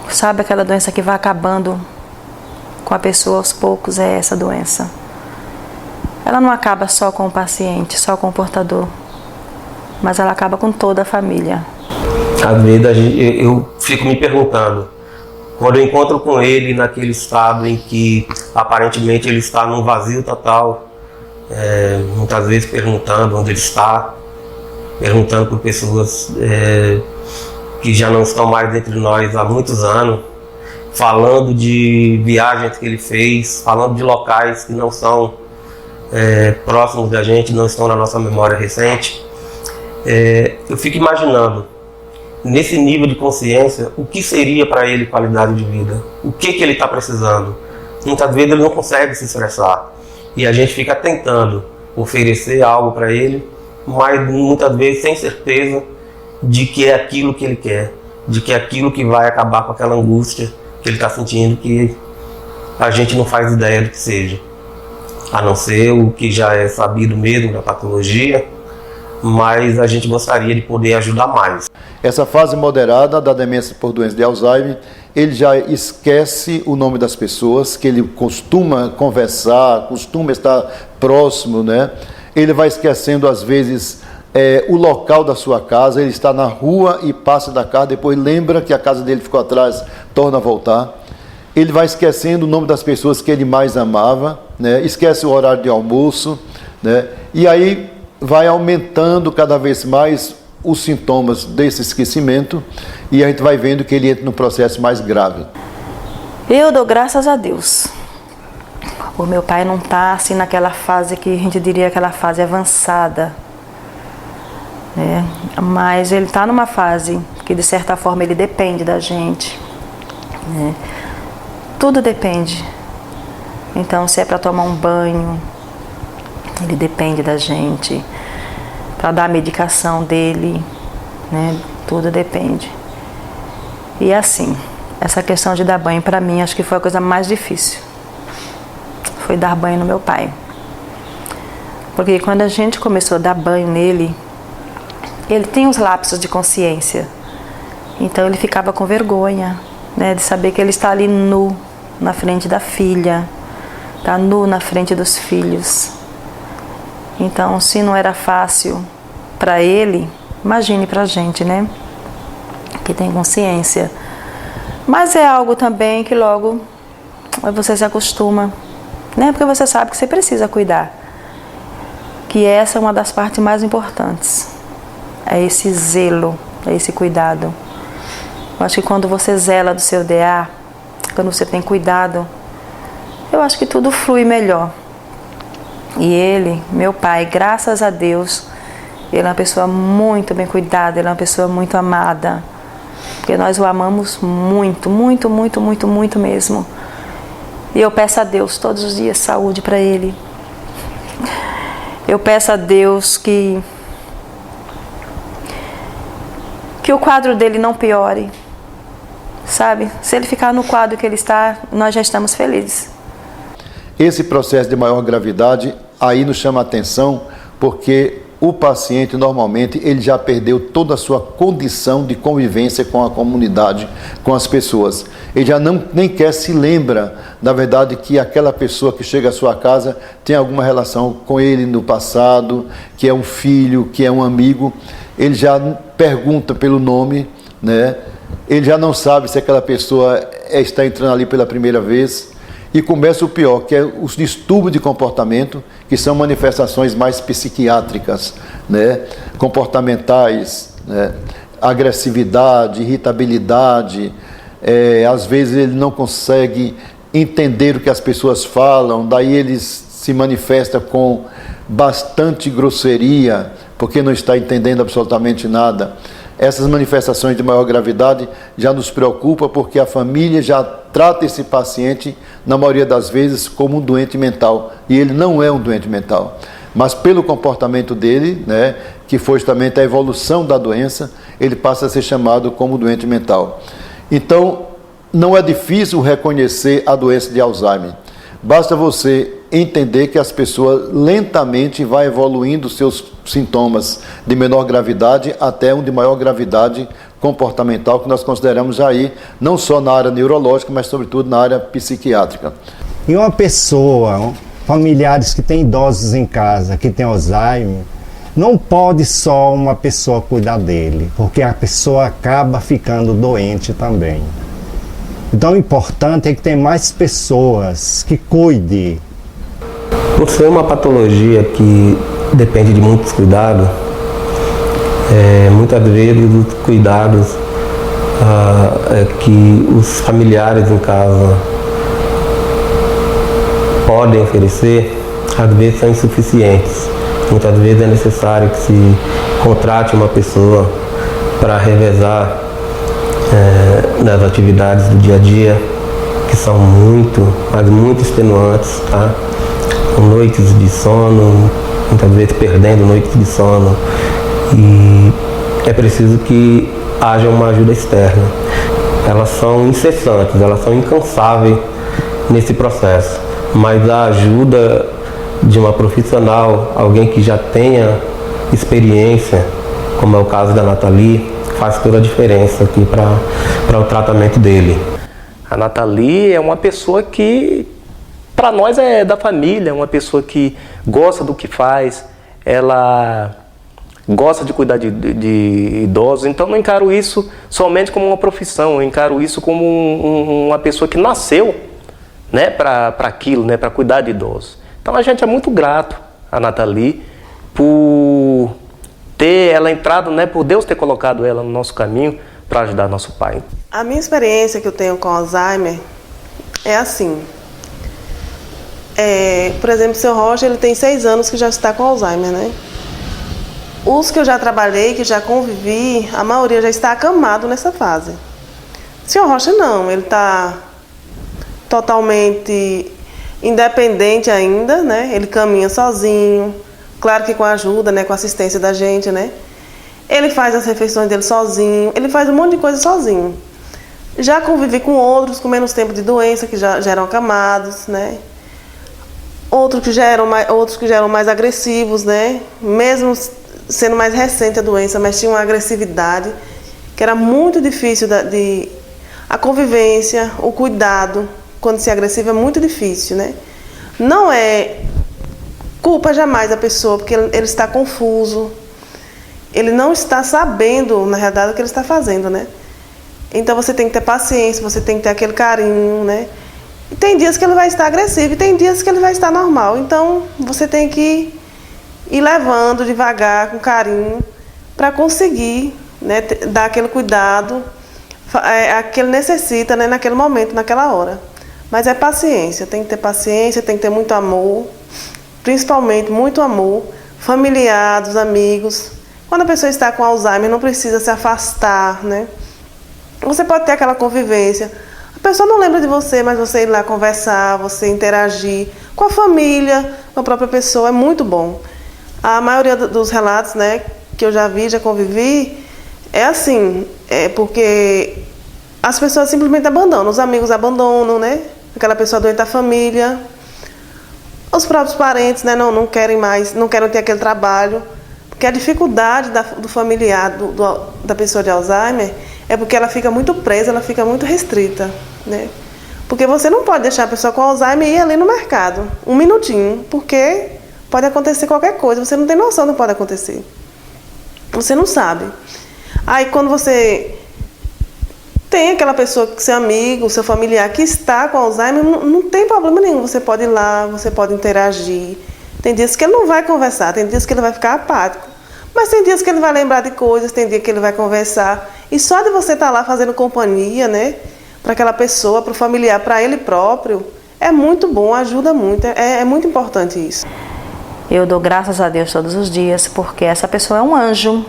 Sabe aquela doença que vai acabando com a pessoa aos poucos? É essa doença. Ela não acaba só com o paciente, só com o portador, mas ela acaba com toda a família. Às vezes eu fico me perguntando, quando eu encontro com ele naquele estado em que aparentemente ele está num vazio total, muitas vezes perguntando onde ele está, perguntando por pessoas que já não estão mais entre nós há muitos anos, falando de viagens que ele fez, falando de locais que não são próximos da gente, não estão na nossa memória recente. Eu fico imaginando, nesse nível de consciência, o que seria para ele qualidade de vida, o que ele está precisando. Muitas vezes ele não consegue se expressar e a gente fica tentando oferecer algo para ele, mas muitas vezes sem certeza de que é aquilo que ele quer, de que é aquilo que vai acabar com aquela angústia que ele está sentindo, que a gente não faz ideia do que seja, a não ser o que já é sabido mesmo da patologia, mas a gente gostaria de poder ajudar mais. Essa fase moderada da demência por doença de Alzheimer, ele já esquece o nome das pessoas, que ele costuma conversar, costuma estar próximo, né? Ele vai esquecendo às vezes o local da sua casa, ele está na rua e passa da casa, depois lembra que a casa dele ficou atrás, torna a voltar. Ele vai esquecendo o nome das pessoas que ele mais amava, né? Esquece o horário de almoço, né? E aí vai aumentando cada vez mais os sintomas desse esquecimento e a gente vai vendo que ele entra num processo mais grave. Eu dou graças a Deus. O meu pai não está assim naquela fase que a gente diria aquela fase avançada, né? Mas ele está numa fase que de certa forma ele depende da gente, né? Tudo depende. Então, se é para tomar um banho, ele depende da gente. Para dar a medicação dele, né? Tudo depende. E assim, essa questão de dar banho para mim, acho que foi a coisa mais difícil. Foi dar banho no meu pai. Porque quando a gente começou a dar banho nele, ele tem uns lapsos de consciência. Então ele ficava com vergonha, né? De saber que ele está ali nu na frente da filha, está nu na frente dos filhos. Então, se não era fácil para ele, imagine para a gente, né? Que tem consciência. Mas é algo também que logo você se acostuma, né? Porque você sabe que você precisa cuidar. Que essa é uma das partes mais importantes. É esse zelo, é esse cuidado. Eu acho que quando você zela do seu DA, quando você tem cuidado, eu acho que tudo flui melhor. E ele, meu pai, graças a Deus, ele é uma pessoa muito bem cuidada, ele é uma pessoa muito amada. Porque nós o amamos muito, muito, muito, muito, muito mesmo. E eu peço a Deus todos os dias saúde para ele. Eu peço a Deus que o quadro dele não piore. Sabe? Se ele ficar no quadro que ele está, nós já estamos felizes. Esse processo de maior gravidade aí nos chama a atenção porque o paciente normalmente ele já perdeu toda a sua condição de convivência com a comunidade, com as pessoas. Ele já nem quer se lembra, na verdade, que aquela pessoa que chega à sua casa tem alguma relação com ele no passado, que é um filho, que é um amigo. Ele já pergunta pelo nome, né? Ele já não sabe se aquela pessoa está entrando ali pela primeira vez. E começa o pior, que é os distúrbios de comportamento, que são manifestações mais psiquiátricas, né? Comportamentais, né? Agressividade, irritabilidade. Às vezes ele não consegue entender o que as pessoas falam, daí ele se manifesta com bastante grosseria, porque não está entendendo absolutamente nada. Essas manifestações de maior gravidade já nos preocupam porque a família já trata esse paciente, na maioria das vezes, como um doente mental. E ele não é um doente mental. Mas pelo comportamento dele, né, que foi justamente a evolução da doença, ele passa a ser chamado como doente mental. Então, não é difícil reconhecer a doença de Alzheimer. Basta você entender que as pessoas lentamente vão evoluindo seus sintomas de menor gravidade até um de maior gravidade comportamental, que nós consideramos aí não só na área neurológica, mas sobretudo na área psiquiátrica. E uma pessoa, familiares que têm idosos em casa, que têm Alzheimer, não pode só uma pessoa cuidar dele, porque a pessoa acaba ficando doente também. Então o importante é que tem mais pessoas que cuidem. Por ser uma patologia que depende de muitos cuidados, muitas vezes os cuidados que os familiares em casa podem oferecer, às vezes são insuficientes. Muitas vezes é necessário que se contrate uma pessoa para revezar nas atividades do dia a dia, que são muito extenuantes, tá? Com noites de sono, muitas vezes perdendo noites de sono, e é preciso que haja uma ajuda externa. Elas são incessantes, elas são incansáveis nesse processo. Mas a ajuda de uma profissional, alguém que já tenha experiência, como é o caso da Nathalie, faz toda a diferença aqui para o tratamento dele. A Nathalie é uma pessoa que, para nós, é da família, uma pessoa que gosta do que faz, ela gosta de cuidar de idosos, então não encaro isso somente como uma profissão, eu encaro isso como uma pessoa que nasceu, né, para aquilo, né, para cuidar de idosos. Então a gente é muito grato a Nathalie por ter ela entrado, né, por Deus ter colocado ela no nosso caminho para ajudar nosso pai. A minha experiência que eu tenho com Alzheimer é assim. Por exemplo, o seu Rocha, ele tem 6 anos que já está com Alzheimer, né? Os que eu já trabalhei, que já convivi, a maioria já está acamado nessa fase. O senhor Rocha não, ele está totalmente independente ainda, né? Ele caminha sozinho, claro que com a ajuda, né? Com a assistência da gente, né? Ele faz as refeições dele sozinho, ele faz um monte de coisa sozinho. Já convivi com outros com menos tempo de doença, que já eram acamados, né? Outros que já eram mais agressivos, né? Mesmo sendo mais recente a doença, mas tinha uma agressividade que era muito difícil a convivência, o cuidado, quando se é agressivo é muito difícil, né? Não é culpa jamais da pessoa, porque ele está confuso, ele não está sabendo, na realidade, o que ele está fazendo, né? Então você tem que ter paciência, você tem que ter aquele carinho, né? E tem dias que ele vai estar agressivo e tem dias que ele vai estar normal. Então você tem que ir levando devagar, com carinho, para conseguir, né, dar aquele cuidado que ele necessita, né, naquele momento, naquela hora. Mas é paciência, tem que ter paciência, tem que ter muito amor, principalmente muito amor, familiar, dos amigos. Quando a pessoa está com Alzheimer, não precisa se afastar, né? Você pode ter aquela convivência. A pessoa não lembra de você, mas você ir lá conversar, você interagir com a família, com a própria pessoa, é muito bom. A maioria dos relatos, né, que eu já vi, já convivi, é assim, porque as pessoas simplesmente abandonam, os amigos abandonam, né? Aquela pessoa doente da família, os próprios parentes, né, não querem mais, não querem ter aquele trabalho, porque a dificuldade do familiar, da pessoa de Alzheimer, é porque ela fica muito presa, ela fica muito restrita, né? Porque você não pode deixar a pessoa com Alzheimer ir ali no mercado, um minutinho, porque pode acontecer qualquer coisa, você não tem noção do que pode acontecer. Você não sabe. Aí quando você tem aquela pessoa, seu amigo, seu familiar que está com Alzheimer, não tem problema nenhum, você pode ir lá, você pode interagir. Tem dias que ele não vai conversar, tem dias que ele vai ficar apático, mas tem dias que ele vai lembrar de coisas, tem dia que ele vai conversar. E só de você estar lá fazendo companhia, né, para aquela pessoa, para o familiar, para ele próprio, é muito bom, ajuda muito, é muito importante isso. Eu dou graças a Deus todos os dias, porque essa pessoa é um anjo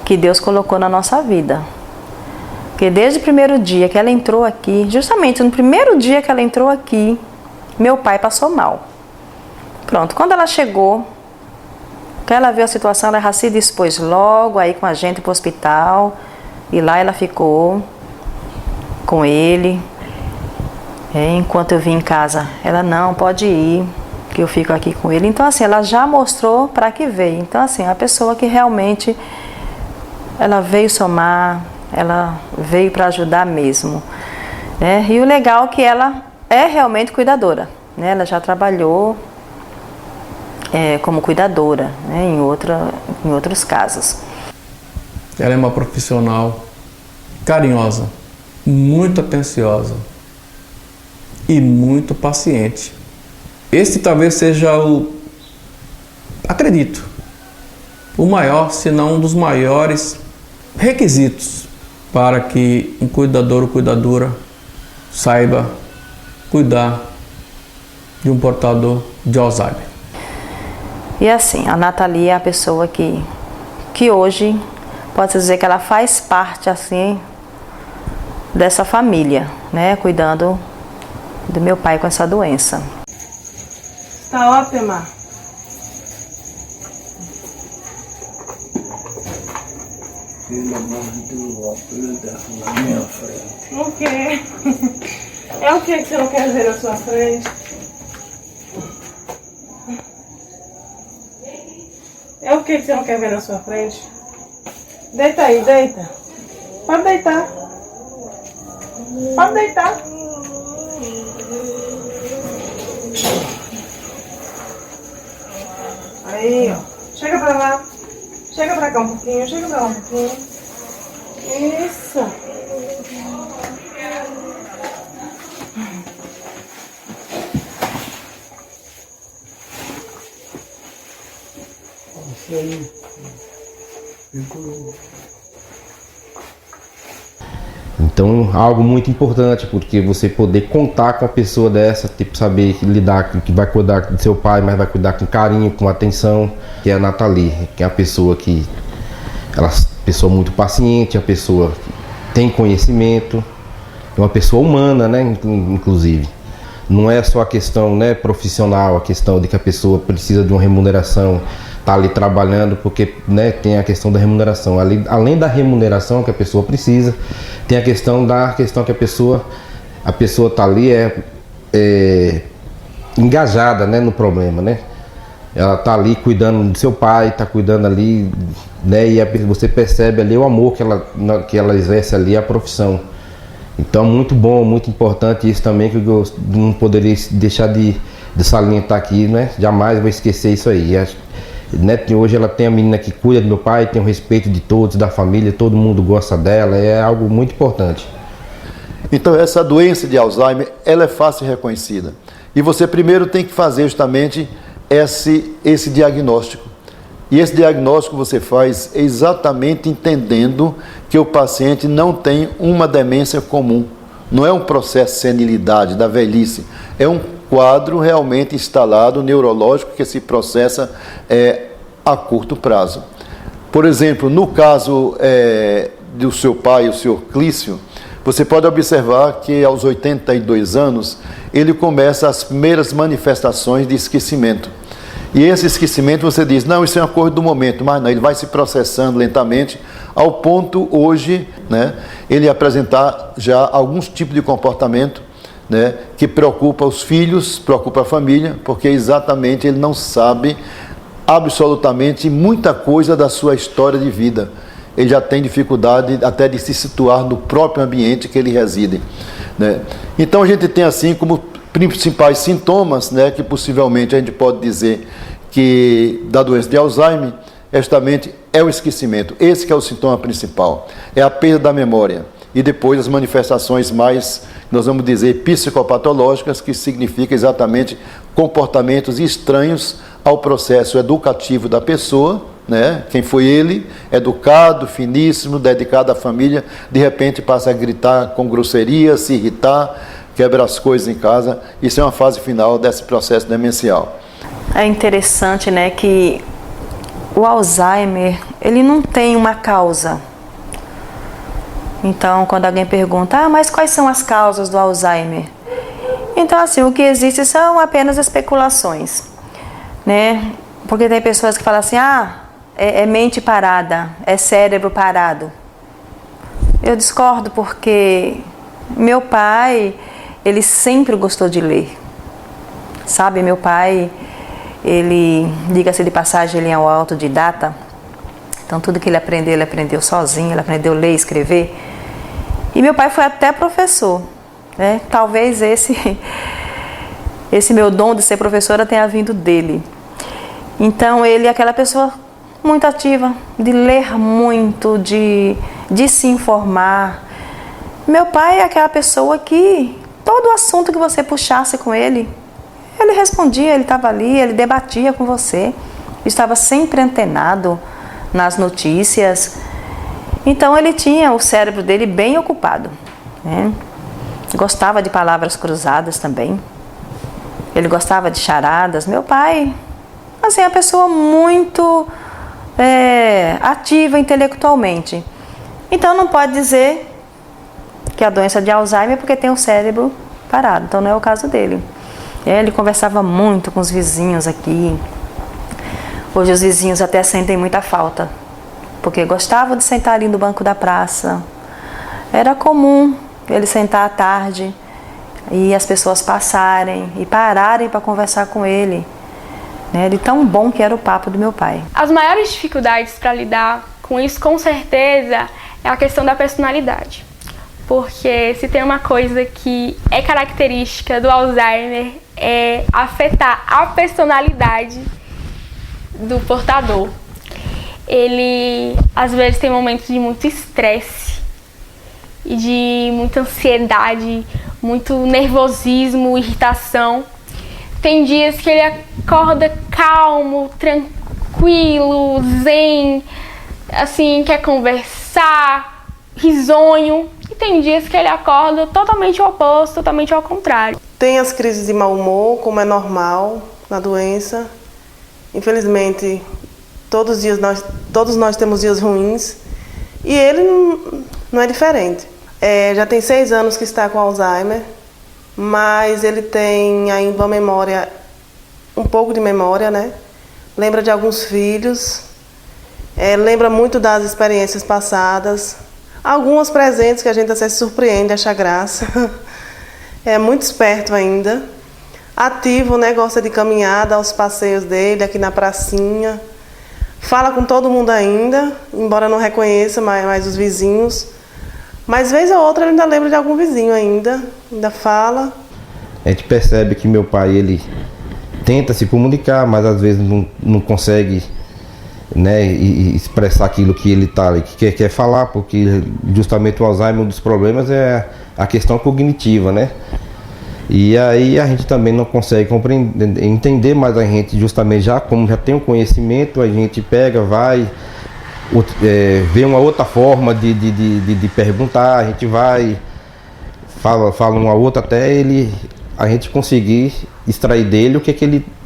que Deus colocou na nossa vida. Porque desde o primeiro dia que ela entrou aqui, justamente no primeiro dia que ela entrou aqui, meu pai passou mal. Pronto, quando ela chegou, que ela viu a situação, ela já se dispôs logo aí com a gente para o hospital, e lá ela ficou com ele. Enquanto eu vim em casa, ela não, pode ir, que eu fico aqui com ele. Então assim, ela já mostrou para que veio. Então assim, a pessoa que realmente ela veio somar, ela veio para ajudar mesmo, né? E o legal é que ela é realmente cuidadora, né? Ela já trabalhou como cuidadora, né? em outros casos. Ela é uma profissional carinhosa, muito atenciosa e muito paciente. Esse talvez seja acredito, o maior, se não um dos maiores requisitos para que um cuidador ou cuidadora saiba cuidar de um portador de Alzheimer. E assim, a Nathalie é a pessoa que hoje pode dizer que ela faz parte assim dessa família, né, cuidando do meu pai com essa doença. Tá ótima. pelo amor do óculos na minha frente. O quê? É o que você não quer ver na sua frente? É o que você não quer ver na sua frente? Deita aí, deita. Pode deitar. Pode deitar. Aí, ó. Chega pra lá. Chega pra cá um pouquinho. Chega pra lá um pouquinho. Isso. Isso aí. Ficou. Então, algo muito importante, porque você poder contar com a pessoa dessa, tipo, saber lidar, que vai cuidar do seu pai, mas vai cuidar com carinho, com atenção, que é a Nathalie, que é a pessoa que, ela é uma pessoa muito paciente, a pessoa que tem conhecimento, é uma pessoa humana, né, inclusive. Não é só a questão, né, profissional, a questão de que a pessoa precisa de uma remuneração, tá ali trabalhando, porque, né, tem a questão da remuneração. Além da remuneração que a pessoa precisa, tem a questão que a pessoa tá ali engajada, né, no problema, né? Ela tá ali cuidando do seu pai, tá cuidando ali, né, e você percebe ali o amor que ela exerce ali, a profissão. Então, muito bom, muito importante isso também, que eu não poderia deixar de salientar aqui, né? Jamais vou esquecer isso aí. Né, hoje ela tem a menina que cuida do meu pai, tem o respeito de todos, da família, todo mundo gosta dela, é algo muito importante. Então essa doença de Alzheimer, ela é fácil e reconhecida. E você primeiro tem que fazer justamente esse diagnóstico. E esse diagnóstico você faz exatamente entendendo que o paciente não tem uma demência comum. Não é um processo de senilidade, da velhice, é um quadro realmente instalado neurológico que se processa a curto prazo. Por exemplo, no caso do seu pai, o senhor Clício, você pode observar que aos 82 anos ele começa as primeiras manifestações de esquecimento. E esse esquecimento você diz, não, isso é uma coisa do momento, mas não, ele vai se processando lentamente, ao ponto hoje, né, ele apresentar já alguns tipos de comportamento, né, que preocupa os filhos, preocupa a família, porque exatamente ele não sabe absolutamente muita coisa da sua história de vida. Ele já tem dificuldade até de se situar no próprio ambiente que ele reside, né? Então a gente tem assim como principais sintomas, né, que possivelmente a gente pode dizer que da doença de Alzheimer, justamente é o esquecimento. Esse que é o sintoma principal, é a perda da memória. E depois as manifestações mais, nós vamos dizer, psicopatológicas, que significa exatamente comportamentos estranhos ao processo educativo da pessoa, né? Quem foi ele, educado, finíssimo, dedicado à família, de repente passa a gritar com grosseria, se irritar, quebra as coisas em casa. Isso é uma fase final desse processo demencial. É interessante, né, que o Alzheimer, ele não tem uma causa. Então, quando alguém pergunta, mas quais são as causas do Alzheimer? Então, assim, o que existe são apenas especulações, né? Porque tem pessoas que falam assim, é mente parada, é cérebro parado. Eu discordo porque meu pai, ele sempre gostou de ler. Sabe, meu pai, ele, diga-se de passagem, ele é um autodidata. Então, tudo que ele aprendeu sozinho, ele aprendeu a ler e escrever. E meu pai foi até professor, né? Talvez esse meu dom de ser professora tenha vindo dele. Então, ele é aquela pessoa muito ativa, de ler muito, de se informar. Meu pai é aquela pessoa que todo assunto que você puxasse com ele respondia, ele estava ali, ele debatia com você, estava sempre antenado nas notícias. Então ele tinha o cérebro dele bem ocupado, né? Gostava de palavras cruzadas também. Ele gostava de charadas. Meu pai, assim, é uma pessoa muito ativa intelectualmente. Então não pode dizer que a doença de Alzheimer é porque tem o cérebro parado. Então não é o caso dele. Ele conversava muito com os vizinhos aqui. Hoje os vizinhos até sentem muita falta porque gostava de sentar ali no banco da praça. Era comum ele sentar à tarde e as pessoas passarem e pararem para conversar com ele, né, de tão bom que era o papo do meu pai. As maiores dificuldades para lidar com isso, com certeza, é a questão da personalidade. Porque se tem uma coisa que é característica do Alzheimer, é afetar a personalidade do portador. Ele, às vezes, tem momentos de muito estresse e de muita ansiedade, muito nervosismo, irritação. Tem dias que ele acorda calmo, tranquilo, zen, assim, quer conversar, risonho. E tem dias que ele acorda totalmente o oposto, totalmente ao contrário. Tem as crises de mau humor, como é normal na doença. Infelizmente, todos nós temos dias ruins. E ele não é diferente. Já tem 6 anos que está com Alzheimer, mas ele tem ainda uma memória, um pouco de memória, né? Lembra de alguns filhos, lembra muito das experiências passadas, algumas presentes que a gente até se surpreende, acha graça. É muito esperto ainda, ativo, né? Gosta de caminhar, dar os passeios dele aqui na pracinha, fala com todo mundo ainda, embora não reconheça mais os vizinhos. Mas vez ou outra ele ainda lembra de algum vizinho ainda fala. A gente percebe que meu pai, ele tenta se comunicar, mas às vezes não consegue, né, expressar aquilo que ele que quer falar, porque justamente o Alzheimer, um dos problemas é a questão cognitiva, né? E aí a gente também não consegue compreender, entender, mas a gente justamente como já tem o conhecimento, a gente pega, vai... ver uma outra forma de perguntar, a gente vai, fala uma outra até a gente conseguir extrair dele o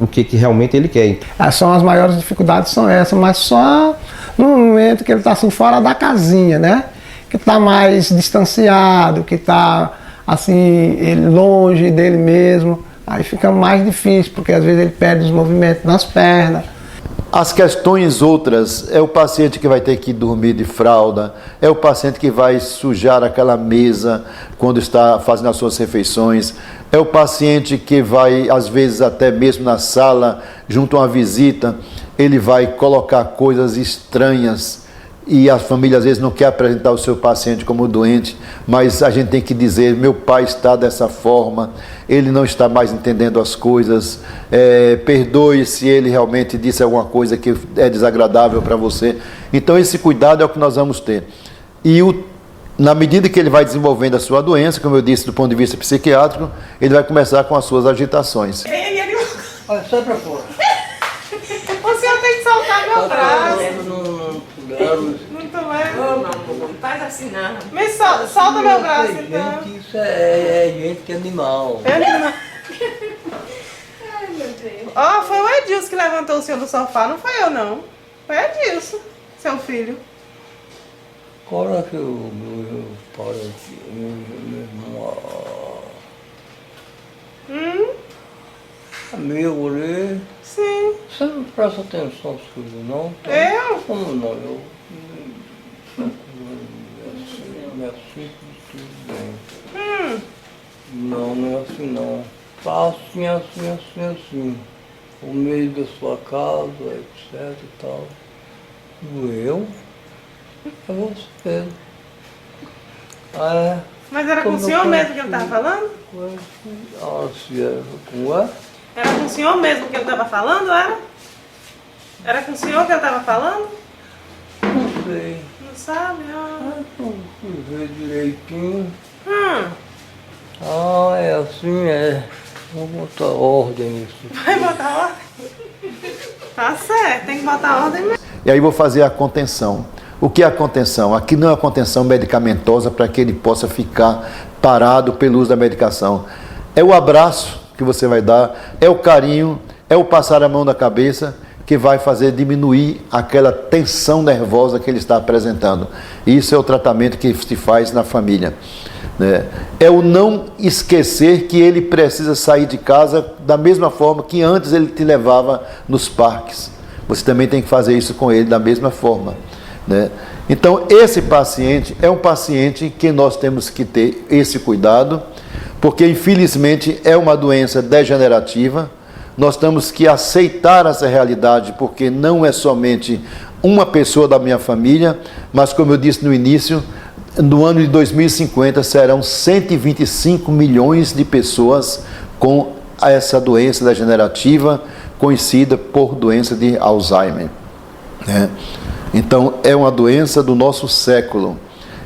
que realmente ele quer. São as maiores dificuldades são essas, mas só no momento que ele está assim fora da casinha, né? Que está mais distanciado, que está assim longe dele mesmo, aí fica mais difícil, porque às vezes ele perde os movimentos nas pernas. As questões outras, é o paciente que vai ter que dormir de fralda, é o paciente que vai sujar aquela mesa quando está fazendo as suas refeições, é o paciente que vai, às vezes até mesmo na sala, junto a uma visita, ele vai colocar coisas estranhas e a família às vezes não quer apresentar o seu paciente como doente, mas a gente tem que dizer, meu pai está dessa forma, ele não está mais entendendo as coisas, perdoe se ele realmente disse alguma coisa que é desagradável para você. Então esse cuidado é o que nós vamos ter. E na medida que ele vai desenvolvendo a sua doença, como eu disse, do ponto de vista psiquiátrico, ele vai começar com as suas agitações. Olha, sai pra fora. O senhor tem que soltar meu braço. Muito leve. Não faz assim não. Me solta meu braço, então. Gente, isso é gente que é animal. É animal. Ai, meu Deus. Foi o Edilson que levantou o senhor do sofá, não foi eu, não. Foi o Edilson, seu filho. Agora que meu parente, meu irmão, amigo ali. Sim. Você não presta atenção às coisas, não? Eu? Como não? Eu me assinto tudo bem. Não é assim não. Tá assim. O meio da sua casa, etc e tal. Eu? É você. Mas era com o senhor mesmo que ele estava falando? Se era com ela? Era com o senhor mesmo que ele estava falando, era? Era com o senhor que ele estava falando? Não sei. Não sabe? Não fui ver direitinho. É assim, Vamos botar ordem nisso. Vai botar ordem? Tá certo, tem que botar ordem mesmo. E aí vou fazer a contenção. O que é a contenção? Aqui não é a contenção medicamentosa para que ele possa ficar parado pelo uso da medicação. É o abraço que você vai dar, é o carinho, é o passar a mão na cabeça que vai fazer diminuir aquela tensão nervosa que ele está apresentando. Isso é o tratamento que se faz na família. É o não esquecer que ele precisa sair de casa da mesma forma que antes ele te levava nos parques. Você também tem que fazer isso com ele da mesma forma. né? Então, esse paciente é um paciente que nós temos que ter esse cuidado, porque infelizmente é uma doença degenerativa. Nós temos que aceitar essa realidade, porque não é somente uma pessoa da minha família, mas como eu disse no início, no ano de 2050 serão 125 milhões de pessoas com essa doença degenerativa, conhecida por doença de Alzheimer, né? Então, é uma doença do nosso século.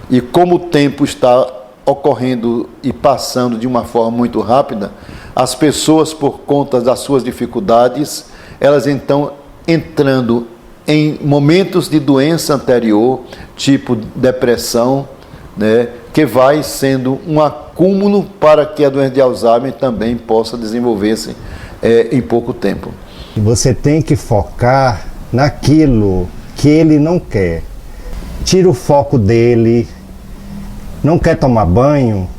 E como o tempo está ocorrendo e passando de uma forma muito rápida, as pessoas, por conta das suas dificuldades, elas então entrando em momentos de doença anterior, tipo depressão, né, que vai sendo um acúmulo para que a doença de Alzheimer também possa desenvolver-se em pouco tempo. Você tem que focar naquilo que ele não quer. Tira o foco dele. Não quer tomar banho?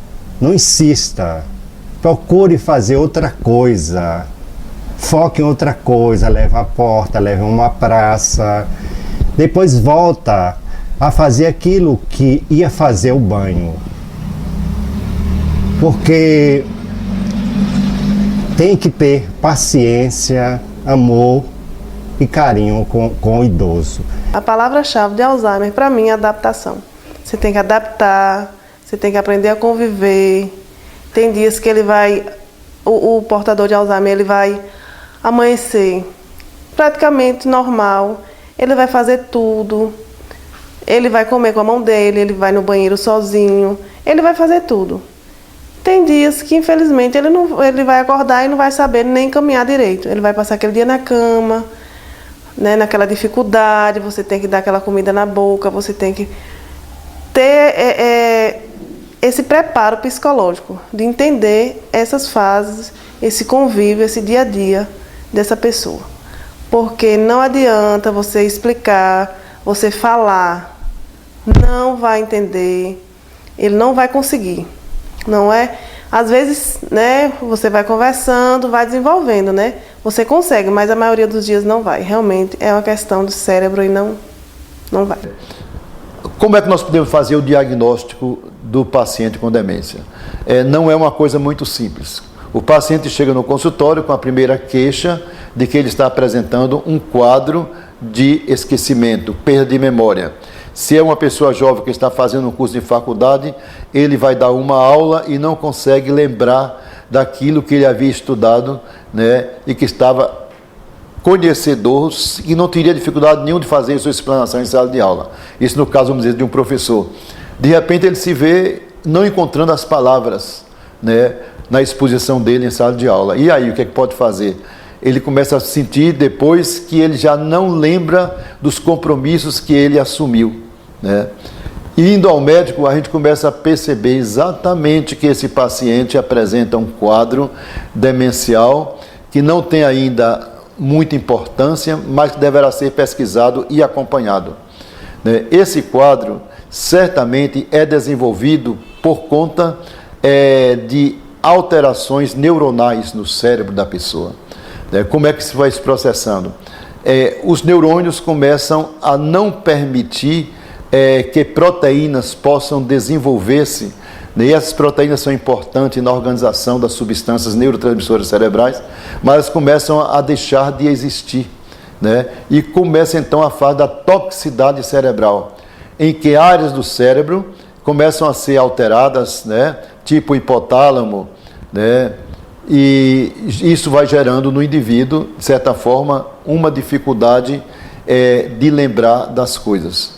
Não insista. Procure fazer outra coisa. Foque em outra coisa. Leve a porta, leve uma praça. Depois volta a fazer aquilo que ia fazer o banho. Porque tem que ter paciência, amor e carinho com o idoso. A palavra-chave de Alzheimer, para mim, é adaptação. Você tem que adaptar, você tem que aprender a conviver. Tem dias que ele vai, o portador de Alzheimer, ele vai amanhecer praticamente normal. Ele vai fazer tudo. Ele vai comer com a mão dele, ele vai no banheiro sozinho. Ele vai fazer tudo. Tem dias que, infelizmente, ele vai acordar e não vai saber nem caminhar direito. Ele vai passar aquele dia na cama, né, naquela dificuldade, você tem que dar aquela comida na boca, você tem que ter esse preparo psicológico de entender essas fases, esse convívio, esse dia a dia dessa pessoa. Porque não adianta você explicar, você falar, não vai entender, ele não vai conseguir, não é? Às vezes, né, você vai conversando, vai desenvolvendo, né? Você consegue, mas a maioria dos dias não vai. Realmente é uma questão do cérebro e não vai. Como é que nós podemos fazer o diagnóstico do paciente com demência? Não é uma coisa muito simples. O paciente chega no consultório com a primeira queixa de que ele está apresentando um quadro de esquecimento, perda de memória. Se é uma pessoa jovem que está fazendo um curso de faculdade, ele vai dar uma aula e não consegue lembrar daquilo que ele havia estudado, né, e que estava conhecedor e não teria dificuldade nenhuma de fazer sua explanação em sala de aula. Isso no caso, vamos dizer, de um professor. De repente ele se vê não encontrando as palavras, né, na exposição dele em sala de aula. E aí, o que é que pode fazer? Ele começa a sentir depois que ele já não lembra dos compromissos que ele assumiu, né? E indo ao médico, a gente começa a perceber exatamente que esse paciente apresenta um quadro demencial que não tem ainda muita importância, mas que deverá ser pesquisado e acompanhado, né? Esse quadro certamente é desenvolvido por conta de alterações neuronais no cérebro da pessoa. Como é que isso vai se processando? Os neurônios começam a não permitir que proteínas possam desenvolver-se, né? E essas proteínas são importantes na organização das substâncias neurotransmissoras cerebrais, mas elas começam a deixar de existir, né? E começa então a fase da toxicidade cerebral, em que áreas do cérebro começam a ser alteradas, né? Tipo o hipotálamo, né? E isso vai gerando no indivíduo, de certa forma, uma dificuldade de lembrar das coisas.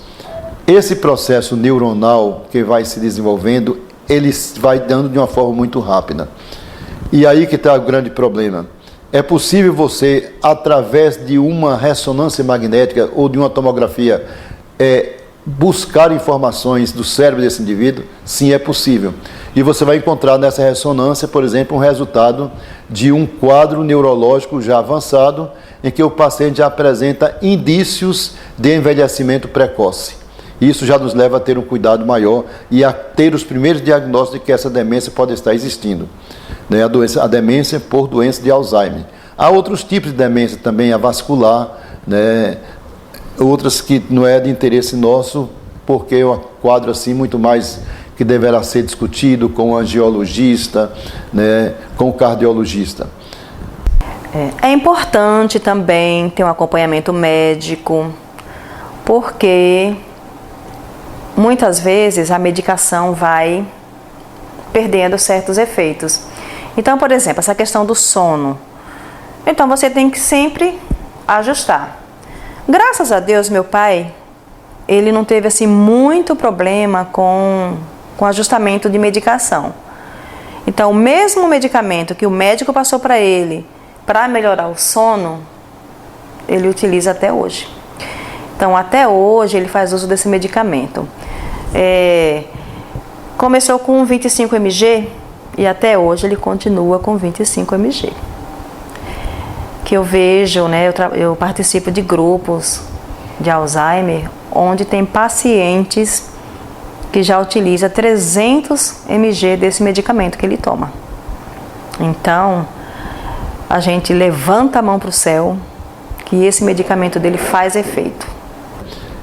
Esse processo neuronal que vai se desenvolvendo, ele vai dando de uma forma muito rápida. E aí que está o grande problema. É possível você, através de uma ressonância magnética ou de uma tomografia, buscar informações do cérebro desse indivíduo? Sim, é possível. E você vai encontrar nessa ressonância, por exemplo, um resultado de um quadro neurológico já avançado, em que o paciente já apresenta indícios de envelhecimento precoce. Isso já nos leva a ter um cuidado maior e a ter os primeiros diagnósticos de que essa demência pode estar existindo, né? A demência por doença de Alzheimer. Há outros tipos de demência também, a vascular, né? outras que não é de interesse nosso, porque é um quadro assim muito mais que deverá ser discutido com o angiologista, né, com o cardiologista. É importante também ter um acompanhamento médico, porque muitas vezes a medicação vai perdendo certos efeitos. Então, por exemplo, essa questão do sono. Então, você tem que sempre ajustar. Graças a Deus, meu pai, ele não teve assim muito problema com ajustamento de medicação. Então, o mesmo medicamento que o médico passou para ele para melhorar o sono, ele utiliza até hoje. Então, até hoje, ele faz uso desse medicamento. Começou com 25 mg e até hoje ele continua com 25 mg. Que eu vejo, né, eu participo de grupos de Alzheimer, onde tem pacientes que já utilizam 300 mg desse medicamento que ele toma. Então, a gente levanta a mão para o céu, que esse medicamento dele faz efeito.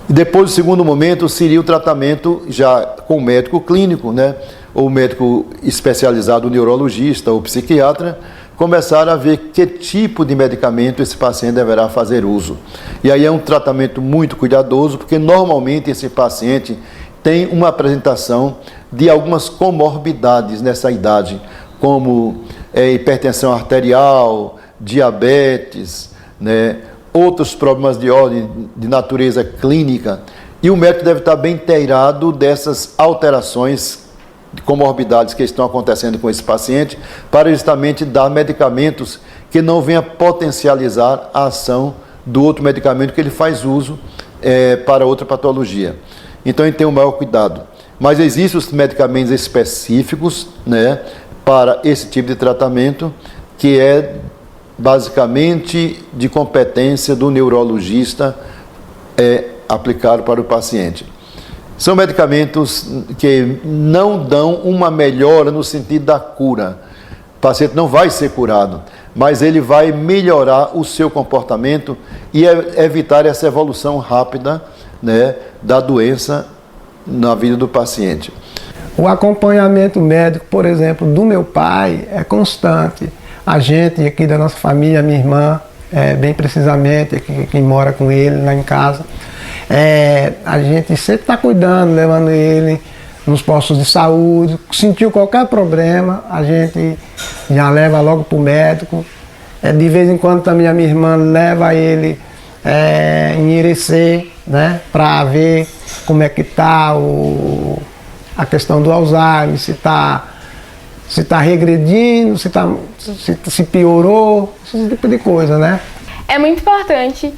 Depois, o segundo momento, seria o tratamento já com o médico clínico, né? Ou médico especializado, neurologista ou psiquiatra, começar a ver que tipo de medicamento esse paciente deverá fazer uso. E aí é um tratamento muito cuidadoso, porque normalmente esse paciente tem uma apresentação de algumas comorbidades nessa idade, como hipertensão arterial, diabetes, né? Outros problemas de ordem de natureza clínica, e o médico deve estar bem inteirado dessas alterações de comorbidades que estão acontecendo com esse paciente, para justamente dar medicamentos que não venham potencializar a ação do outro medicamento que ele faz uso para outra patologia. Então ele tem o maior cuidado. Mas existem os medicamentos específicos, né, para esse tipo de tratamento, que é basicamente de competência do neurologista aplicado para o paciente. São medicamentos que não dão uma melhora no sentido da cura. O paciente não vai ser curado, mas ele vai melhorar o seu comportamento e evitar essa evolução rápida, né, da doença na vida do paciente. O acompanhamento médico, por exemplo, do meu pai é constante. A gente aqui da nossa família, minha irmã, bem precisamente, quem mora com ele lá em casa, a gente sempre está cuidando, levando ele nos postos de saúde. Sentiu qualquer problema, a gente já leva logo para o médico. De vez em quando também a minha irmã leva ele em Irecê, né, para ver como é que está a questão do Alzheimer, se está regredindo, se piorou, esse tipo de coisa, né? É muito importante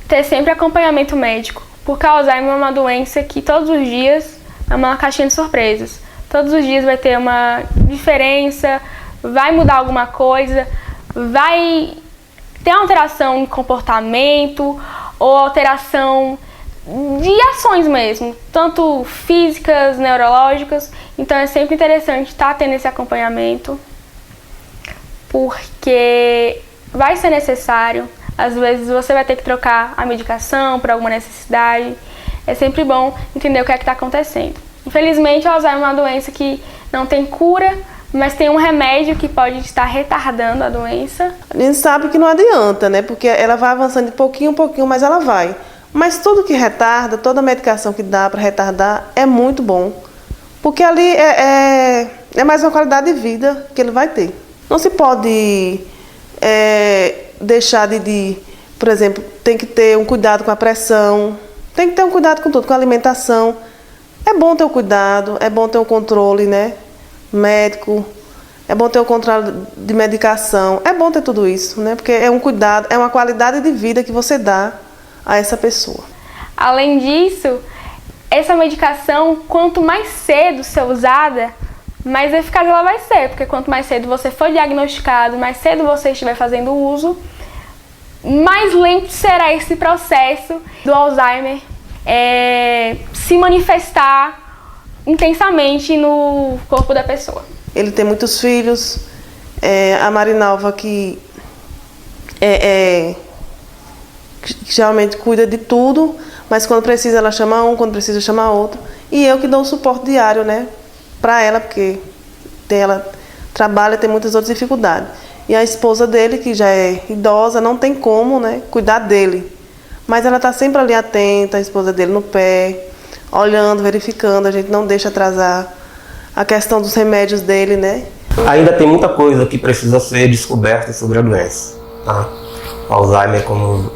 ter sempre acompanhamento médico, porque o Alzheimer é uma doença que todos os dias é uma caixinha de surpresas. Todos os dias vai ter uma diferença, vai mudar alguma coisa, vai ter alteração em comportamento ou alteração de ações mesmo, tanto físicas, neurológicas. Então é sempre interessante estar tendo esse acompanhamento, porque vai ser necessário. Às vezes você vai ter que trocar a medicação por alguma necessidade. É sempre bom entender o que é que está acontecendo. Infelizmente, o Alzheimer é uma doença que não tem cura, mas tem um remédio que pode estar retardando a doença. A gente sabe que não adianta, né? Porque ela vai avançando de pouquinho em pouquinho, mas ela vai. Mas tudo que retarda, toda medicação que dá para retardar é muito bom. Porque ali é mais uma qualidade de vida que ele vai ter. Não se pode deixar por exemplo, tem que ter um cuidado com a pressão, tem que ter um cuidado com tudo, com a alimentação. É bom ter um cuidado, é bom ter um controle, né, médico, é bom ter um controle de medicação, é bom ter tudo isso, né, porque é um cuidado, é uma qualidade de vida que você dá a essa pessoa. Além disso, essa medicação, quanto mais cedo ser usada, mais eficaz ela vai ser, porque quanto mais cedo você for diagnosticado, mais cedo você estiver fazendo uso, mais lento será esse processo do Alzheimer se manifestar intensamente no corpo da pessoa. Ele tem muitos filhos, a Marinalva que que geralmente cuida de tudo, mas quando precisa ela chama um, quando precisa chama outro. E eu que dou o suporte diário, né, para ela, porque ela trabalha, tem muitas outras dificuldades. E a esposa dele, que já é idosa, não tem como, né, cuidar dele. Mas ela está sempre ali atenta, a esposa dele no pé, olhando, verificando, a gente não deixa atrasar a questão dos remédios dele, né. Ainda tem muita coisa que precisa ser descoberta sobre a doença, tá? O Alzheimer, como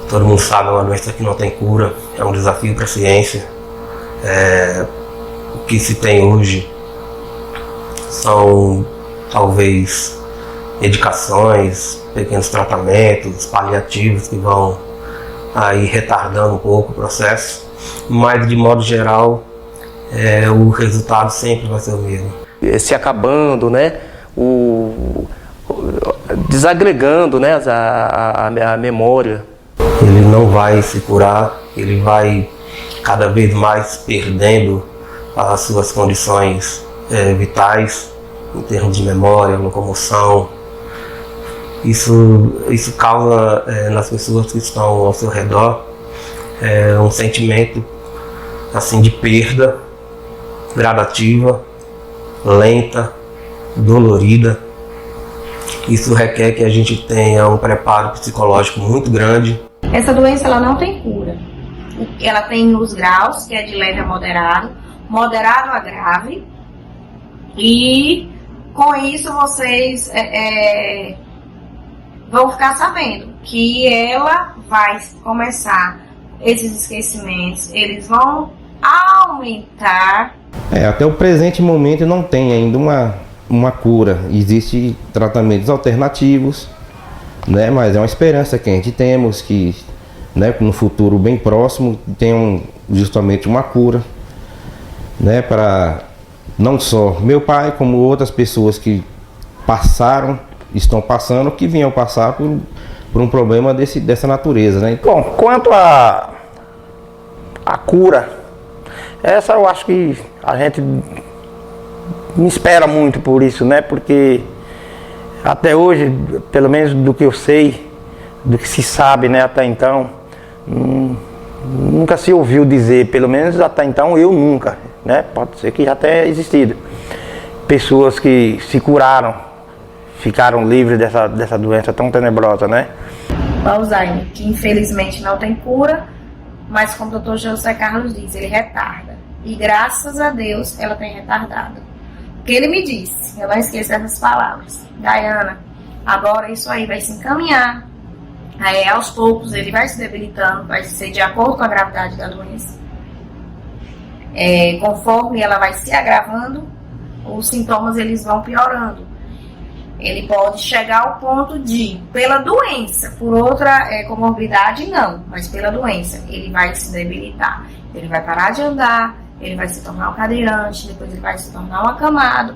todo mundo sabe, é uma doença que não tem cura, é um desafio para a ciência. O que se tem hoje são, talvez, medicações, pequenos tratamentos, paliativos que vão aí retardando um pouco o processo, mas de modo geral o resultado sempre vai ser o mesmo. Se acabando, né? Desagregando, né? A memória. Ele não vai se curar, ele vai cada vez mais perdendo as suas condições vitais, em termos de memória, locomoção. Isso causa nas pessoas que estão ao seu redor um sentimento assim de perda gradativa, lenta, dolorida. Isso requer que a gente tenha um preparo psicológico muito grande. Essa doença ela não tem cura. Ela tem os graus, que é de leve a moderado, moderado a grave. E com isso vocês vão ficar sabendo que ela vai começar esses esquecimentos, eles vão aumentar. Até o presente momento não tem ainda uma cura. Existem tratamentos alternativos, né? Mas é uma esperança que a gente temos que, né, no futuro bem próximo tenham justamente uma cura, né, para não só meu pai, como outras pessoas que estão passando, que vinham passar por um problema dessa natureza, né? Bom, quanto à cura, essa eu acho que a gente não espera muito por isso, né? Porque até hoje, pelo menos do que eu sei, do que se sabe, né, até então, nunca se ouviu dizer, pelo menos até então eu nunca, né? Pode ser que já tenha existido pessoas que se curaram, ficaram livres dessa doença tão tenebrosa, né? O Alzheimer, que infelizmente não tem cura, mas como o Dr. José Carlos diz, ele retarda. E graças a Deus ela tem retardado. Porque ele me disse, eu não esqueço dessas palavras: Dayana, agora isso aí vai se encaminhar. Aí aos poucos ele vai se debilitando, vai ser de acordo com a gravidade da doença. Conforme ela vai se agravando, os sintomas eles vão piorando. Ele pode chegar ao ponto de, pela doença, por outra comorbidade não, mas pela doença, ele vai se debilitar. Ele vai parar de andar, ele vai se tornar um cadeirante, depois ele vai se tornar um acamado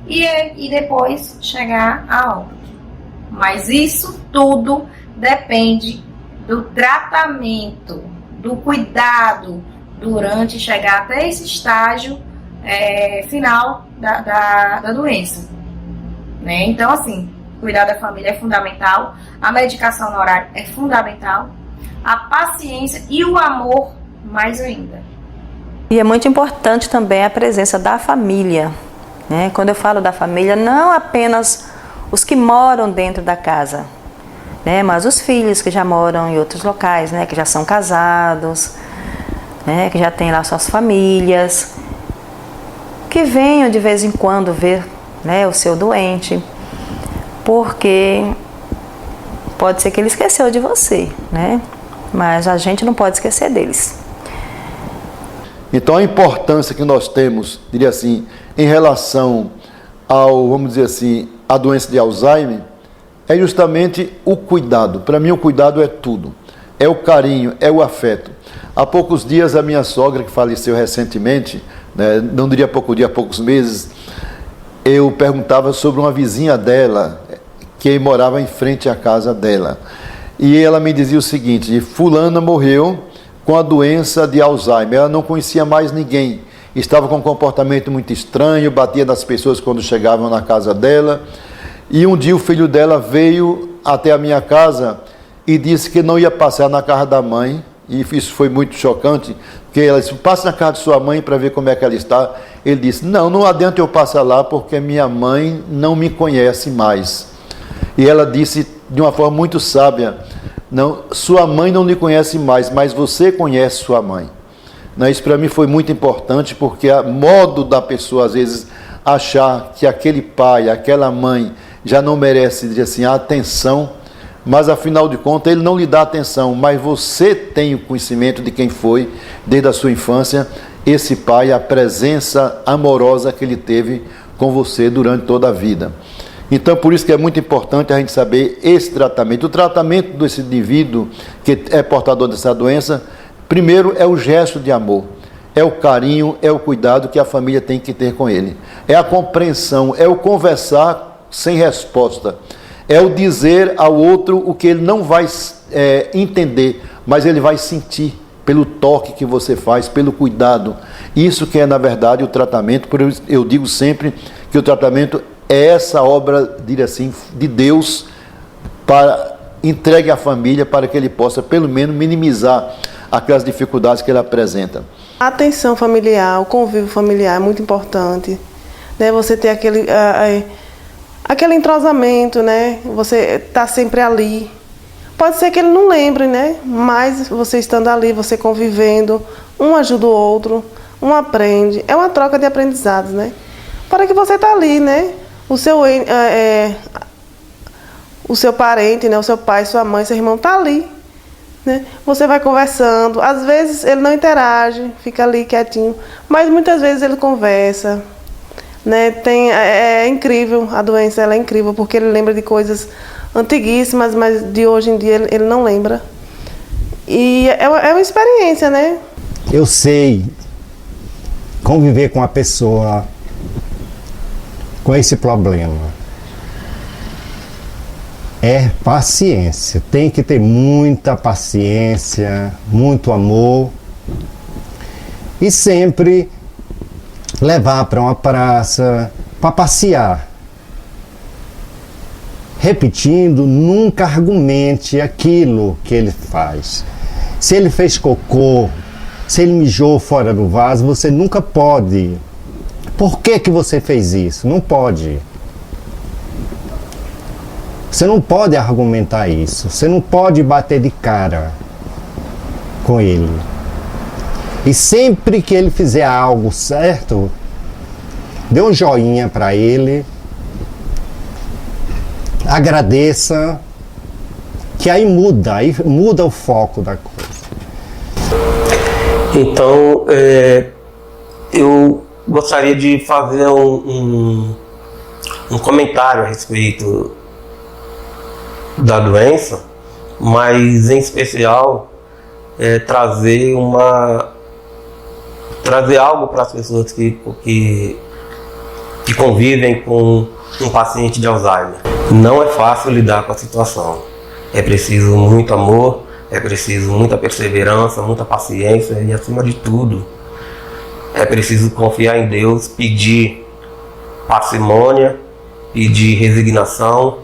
e depois chegar a óbito. Mas isso tudo depende do tratamento, do cuidado durante chegar até esse estágio final da doença. Né? Então, assim, cuidar da família é fundamental, a medicação no horário é fundamental, a paciência e o amor mais ainda. E é muito importante também a presença da família, né? Quando eu falo da família, não apenas os que moram dentro da casa, né? Mas os filhos que já moram em outros locais, né? Que já são casados, né? Que já têm lá suas famílias, que venham de vez em quando ver, né, o seu doente, porque pode ser que ele esqueceu de você, né? Mas a gente não pode esquecer deles. Então a importância que nós temos, diria assim, em relação ao, vamos dizer assim, a doença de Alzheimer, é justamente o cuidado. Para mim o cuidado é tudo. É o carinho, é o afeto. Há poucos dias a minha sogra, que faleceu recentemente, né, não diria pouco dia, há poucos meses, eu perguntava sobre uma vizinha dela, que morava em frente à casa dela. E ela me dizia o seguinte: fulana morreu com a doença de Alzheimer, ela não conhecia mais ninguém, estava com um comportamento muito estranho, batia nas pessoas quando chegavam na casa dela, e um dia o filho dela veio até a minha casa e disse que não ia passear na casa da mãe, e isso foi muito chocante, porque ela disse, passe na casa de sua mãe para ver como é que ela está. Ele disse, não adianta eu passar lá, porque minha mãe não me conhece mais. E ela disse de uma forma muito sábia, não, sua mãe não lhe conhece mais, mas você conhece sua mãe. Não, isso para mim foi muito importante, porque o modo da pessoa, às vezes, achar que aquele pai, aquela mãe, já não merece, dizer assim, a atenção, mas afinal de contas ele não lhe dá atenção, mas você tem o conhecimento de quem foi, desde a sua infância, esse pai, a presença amorosa que ele teve com você durante toda a vida. Então, por isso que é muito importante a gente saber esse tratamento. O tratamento desse indivíduo que é portador dessa doença, primeiro é o gesto de amor, é o carinho, é o cuidado que a família tem que ter com ele. É a compreensão, é o conversar sem resposta. É o dizer ao outro o que ele não vai entender, mas ele vai sentir pelo toque que você faz, pelo cuidado. Isso que é, na verdade, o tratamento. Por isso eu digo sempre que o tratamento é essa obra, diria assim, de Deus, para entregue à família, para que ele possa, pelo menos, minimizar aquelas dificuldades que ele apresenta. A atenção familiar, o convívio familiar é muito importante, né? Você ter aquele entrosamento, né? Você tá sempre ali. Pode ser que ele não lembre, né? Mas você estando ali, você convivendo, um ajuda o outro, um aprende. É uma troca de aprendizados, né? Para que você tá ali, né? O seu parente, né? O seu pai, sua mãe, seu irmão tá ali, né? Você vai conversando. Às vezes ele não interage, fica ali quietinho, mas muitas vezes ele conversa, né? É incrível, a doença ela é incrível, porque ele lembra de coisas antiguíssimas, mas de hoje em dia ele não lembra. E é uma experiência, né? Eu sei conviver com a pessoa com esse problema. É paciência, tem que ter muita paciência, muito amor e sempre levar para uma praça para passear. Repetindo, nunca argumente aquilo que ele faz. Se ele fez cocô, se ele mijou fora do vaso, você nunca pode. Por que você fez isso? Não pode. Você não pode argumentar isso. Você não pode bater de cara com ele. E sempre que ele fizer algo certo, dê um joinha para ele. Agradeça, que aí muda o foco da coisa. Então, eu gostaria de fazer um comentário a respeito da doença, mas em especial trazer algo para as pessoas que convivem com um paciente de Alzheimer. Não é fácil lidar com a situação. É preciso muito amor, é preciso muita perseverança, muita paciência e, acima de tudo, é preciso confiar em Deus, pedir parcimônia, pedir resignação,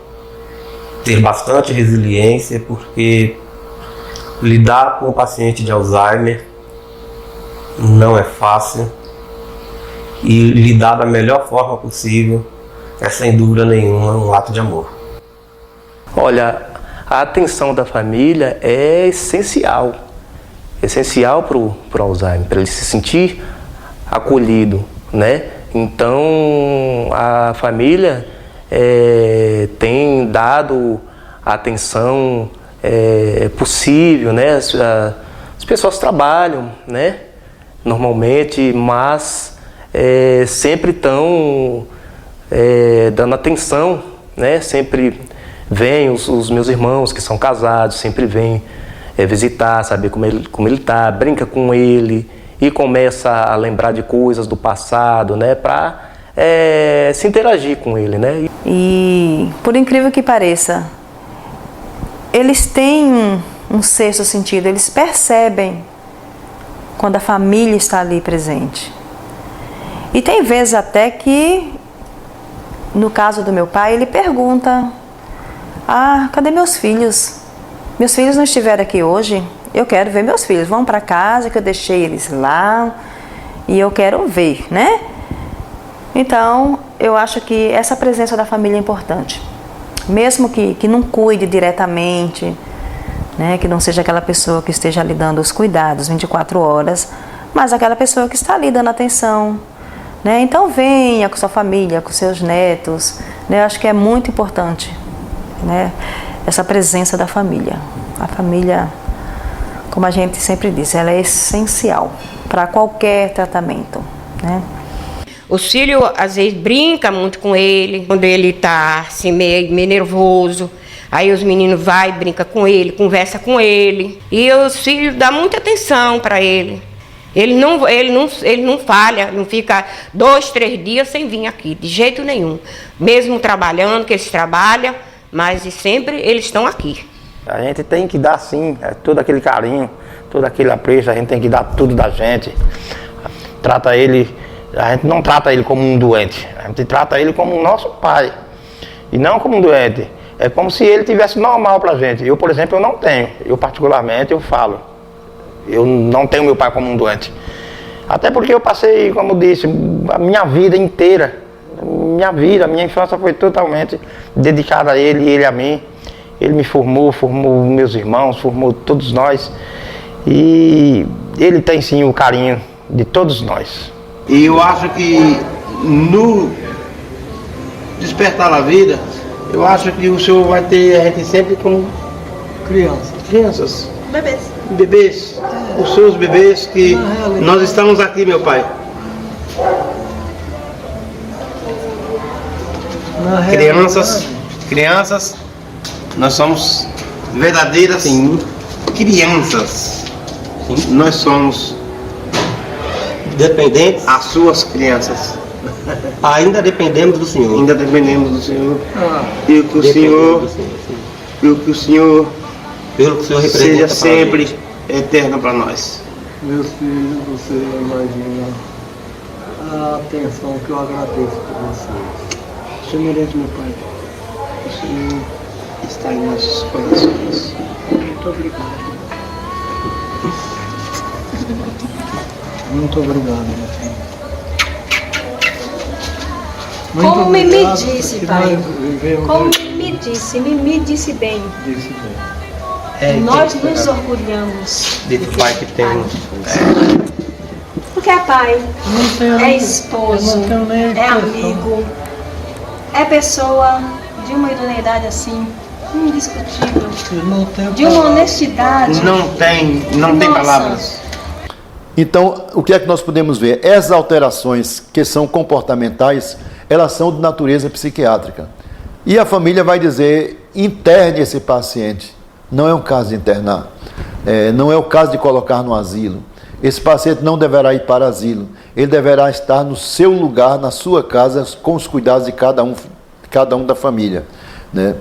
ter bastante resiliência, porque lidar com o paciente de Alzheimer não é fácil e lidar da melhor forma possível é, sem dúvida nenhuma, um ato de amor. Olha, a atenção da família é essencial para o Alzheimer, para ele se sentir acolhido, né? Então a família tem dado a atenção possível, né? As pessoas trabalham, né? Normalmente, mas sempre estão dando atenção, né? Sempre vêm os meus irmãos que são casados, sempre vêm visitar, saber como ele está, brinca com ele e começa a lembrar de coisas do passado, né? Para se interagir com ele, né? E por incrível que pareça, eles têm um sexto sentido, eles percebem quando a família está ali presente. E tem vezes até que, no caso do meu pai, ele pergunta: cadê meus filhos? meus filhos não estiveram aqui hoje, eu quero ver meus filhos. Vão para casa, que eu deixei eles lá e eu quero ver, né? Então, eu acho que essa presença da família é importante. Mesmo que não cuide diretamente, né? Que não seja aquela pessoa que esteja ali dando os cuidados 24 horas, mas aquela pessoa que está ali dando atenção, né? Então, venha com sua família, com seus netos, né? Eu acho que é muito importante, né? Essa presença da família. A família, como a gente sempre diz, ela é essencial para qualquer tratamento, né? Os filhos, às vezes, brincam muito com ele, quando ele está assim, meio nervoso. Aí os meninos vão e brincam com ele, conversa com ele. E os filhos dão muita atenção para ele. Ele não falha, não fica 2, 3 dias sem vir aqui, de jeito nenhum. Mesmo trabalhando, que eles trabalham, mas sempre eles estão aqui. A gente tem que dar, sim, todo aquele carinho, todo aquele apreço, a gente tem que dar tudo da gente. Trata ele, a gente não trata ele como um doente, a gente trata ele como um nosso pai. E não como um doente. É como se ele tivesse normal pra gente. Eu, por exemplo, eu não tenho. Eu, particularmente, eu falo. Eu não tenho meu pai como um doente. Até porque eu passei, como disse, a minha vida inteira. Minha infância foi totalmente dedicada a ele e ele a mim. Ele me formou meus irmãos, formou todos nós. E ele tem sim o carinho de todos nós. E eu acho que no despertar da vida, eu acho que o senhor vai ter a gente sempre como crianças. Bebês. Os seus bebês que nós estamos aqui, meu pai. Crianças, nós somos verdadeiras crianças. Sim. Nós somos dependentes as suas crianças. Ainda dependemos do Senhor. Ainda dependemos do Senhor. E o que o Senhor, pelo que o Senhor representa, seja sempre eterno para nós. Meus filhos, você imagina a atenção que eu agradeço por vocês. O Senhor merece, meu Pai. O Senhor está em nossos corações. Muito obrigado. Muito obrigado, meu filho. Como me disse, pai. Como me disse bem. Nós nos orgulhamos de pai que temos. Porque é pai, é esposo, é amigo, é pessoa de uma idoneidade assim, indiscutível, de uma honestidade. Não tem palavras. Então, o que é que nós podemos ver? Essas alterações que são comportamentais, elas são de natureza psiquiátrica. E a família vai dizer, interne esse paciente. Não é um caso de internar. Não é o caso de colocar no asilo. Esse paciente não deverá ir para asilo. Ele deverá estar no seu lugar, na sua casa, com os cuidados de cada um da família, né?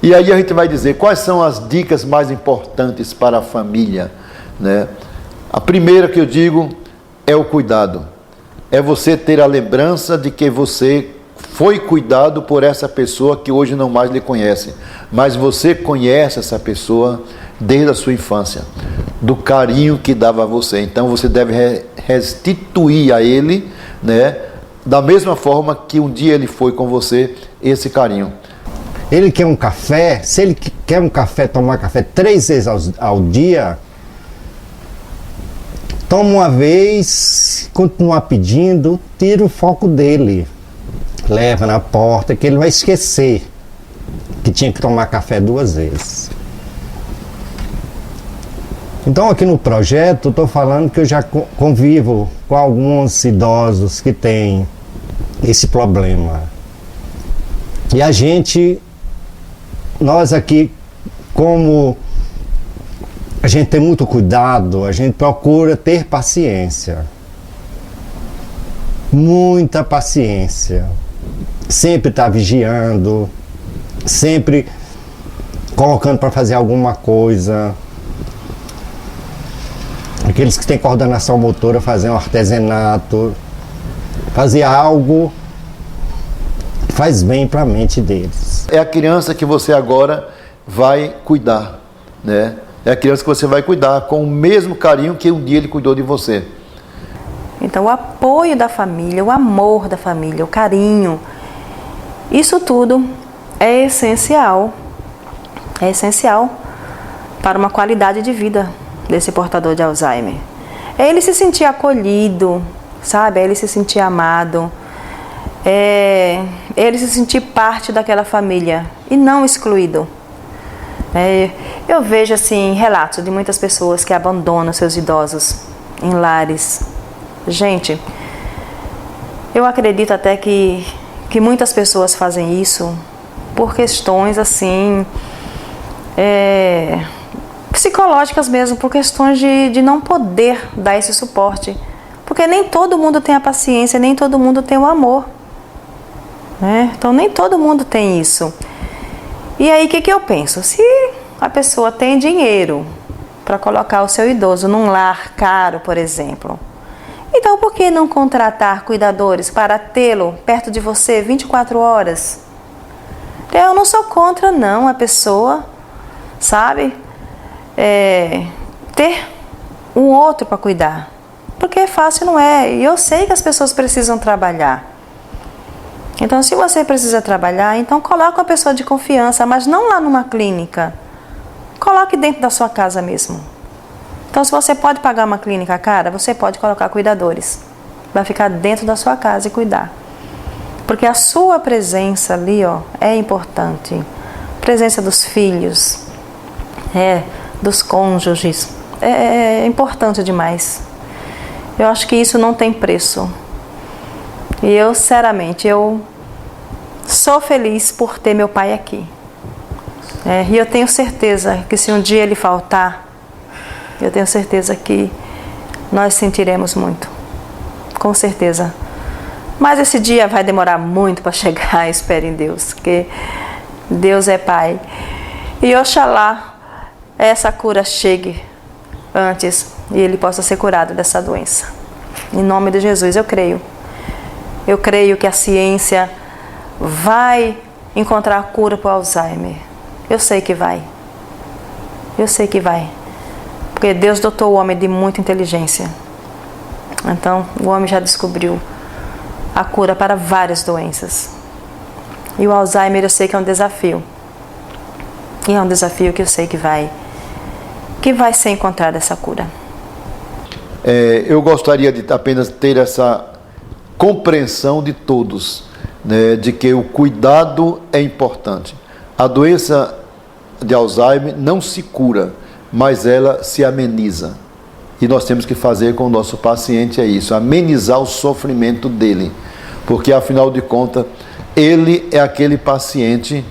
E aí a gente vai dizer quais são as dicas mais importantes para a família, né? A primeira que eu digo é o cuidado. É você ter a lembrança de que você foi cuidado por essa pessoa que hoje não mais lhe conhece. Mas você conhece essa pessoa desde a sua infância, do carinho que dava a você. Então você deve restituir a ele, né, da mesma forma que um dia ele foi com você, esse carinho. Ele quer um café, se ele quer um café, tomar café 3 vezes ao dia, toma uma vez, continua pedindo, tira o foco dele, leva na porta, que ele vai esquecer que tinha que tomar café 2 vezes. Então aqui no projeto, estou falando que eu já convivo com alguns idosos que têm esse problema. E nós aqui, como a gente tem muito cuidado, a gente procura ter paciência. Muita paciência. Sempre está vigiando, sempre colocando para fazer alguma coisa. Aqueles que têm coordenação motora, fazer um artesanato, fazer algo que faz bem para a mente deles. É a criança que você agora vai cuidar. né? É a criança que você vai cuidar com o mesmo carinho que um dia ele cuidou de você. Então, o apoio da família, o amor da família, o carinho, isso tudo é essencial para uma qualidade de vida desse portador de Alzheimer. É ele se sentir acolhido, sabe? É ele se sentir amado, é ele se sentir parte daquela família e não excluído. Eu vejo assim relatos de muitas pessoas que abandonam seus idosos em lares. Gente, eu acredito até que muitas pessoas fazem isso por questões assim psicológicas mesmo, por questões de não poder dar esse suporte, porque nem todo mundo tem a paciência, nem todo mundo tem o amor, né? Então nem todo mundo tem isso. E aí o que eu penso? Se a pessoa tem dinheiro para colocar o seu idoso num lar caro, por exemplo, então por que não contratar cuidadores para tê-lo perto de você 24 horas? Eu não sou contra não a pessoa, sabe, ter um outro para cuidar, porque fácil não é, e eu sei que as pessoas precisam trabalhar. Então, se você precisa trabalhar, então coloque uma pessoa de confiança, mas não lá numa clínica. Coloque dentro da sua casa mesmo. Então, se você pode pagar uma clínica cara, você pode colocar cuidadores. Vai ficar dentro da sua casa e cuidar. Porque a sua presença ali, é importante. Presença dos filhos, dos cônjuges, é importante demais. Eu acho que isso não tem preço. E eu, sinceramente, eu sou feliz por ter meu pai aqui. E eu tenho certeza que se um dia ele faltar, eu tenho certeza que nós sentiremos muito. Com certeza. Mas esse dia vai demorar muito para chegar, espere em Deus, porque Deus é Pai. E oxalá essa cura chegue antes e ele possa ser curado dessa doença. Em nome de Jesus, eu creio. Eu creio que a ciência vai encontrar a cura para o Alzheimer. Eu sei que vai. Eu sei que vai. Porque Deus dotou o homem de muita inteligência. Então, o homem já descobriu a cura para várias doenças. E o Alzheimer eu sei que é um desafio. E é um desafio que eu sei que vai ser encontrada essa cura. Eu gostaria de apenas ter essa compreensão de todos, né, de que o cuidado é importante. A doença de Alzheimer não se cura, mas ela se ameniza. E nós temos que fazer com o nosso paciente isso, amenizar o sofrimento dele. Porque, afinal de contas, ele é aquele paciente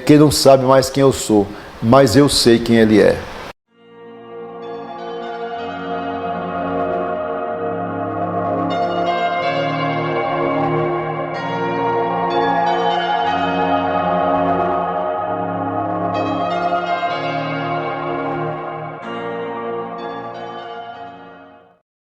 que não sabe mais quem eu sou, mas eu sei quem ele é.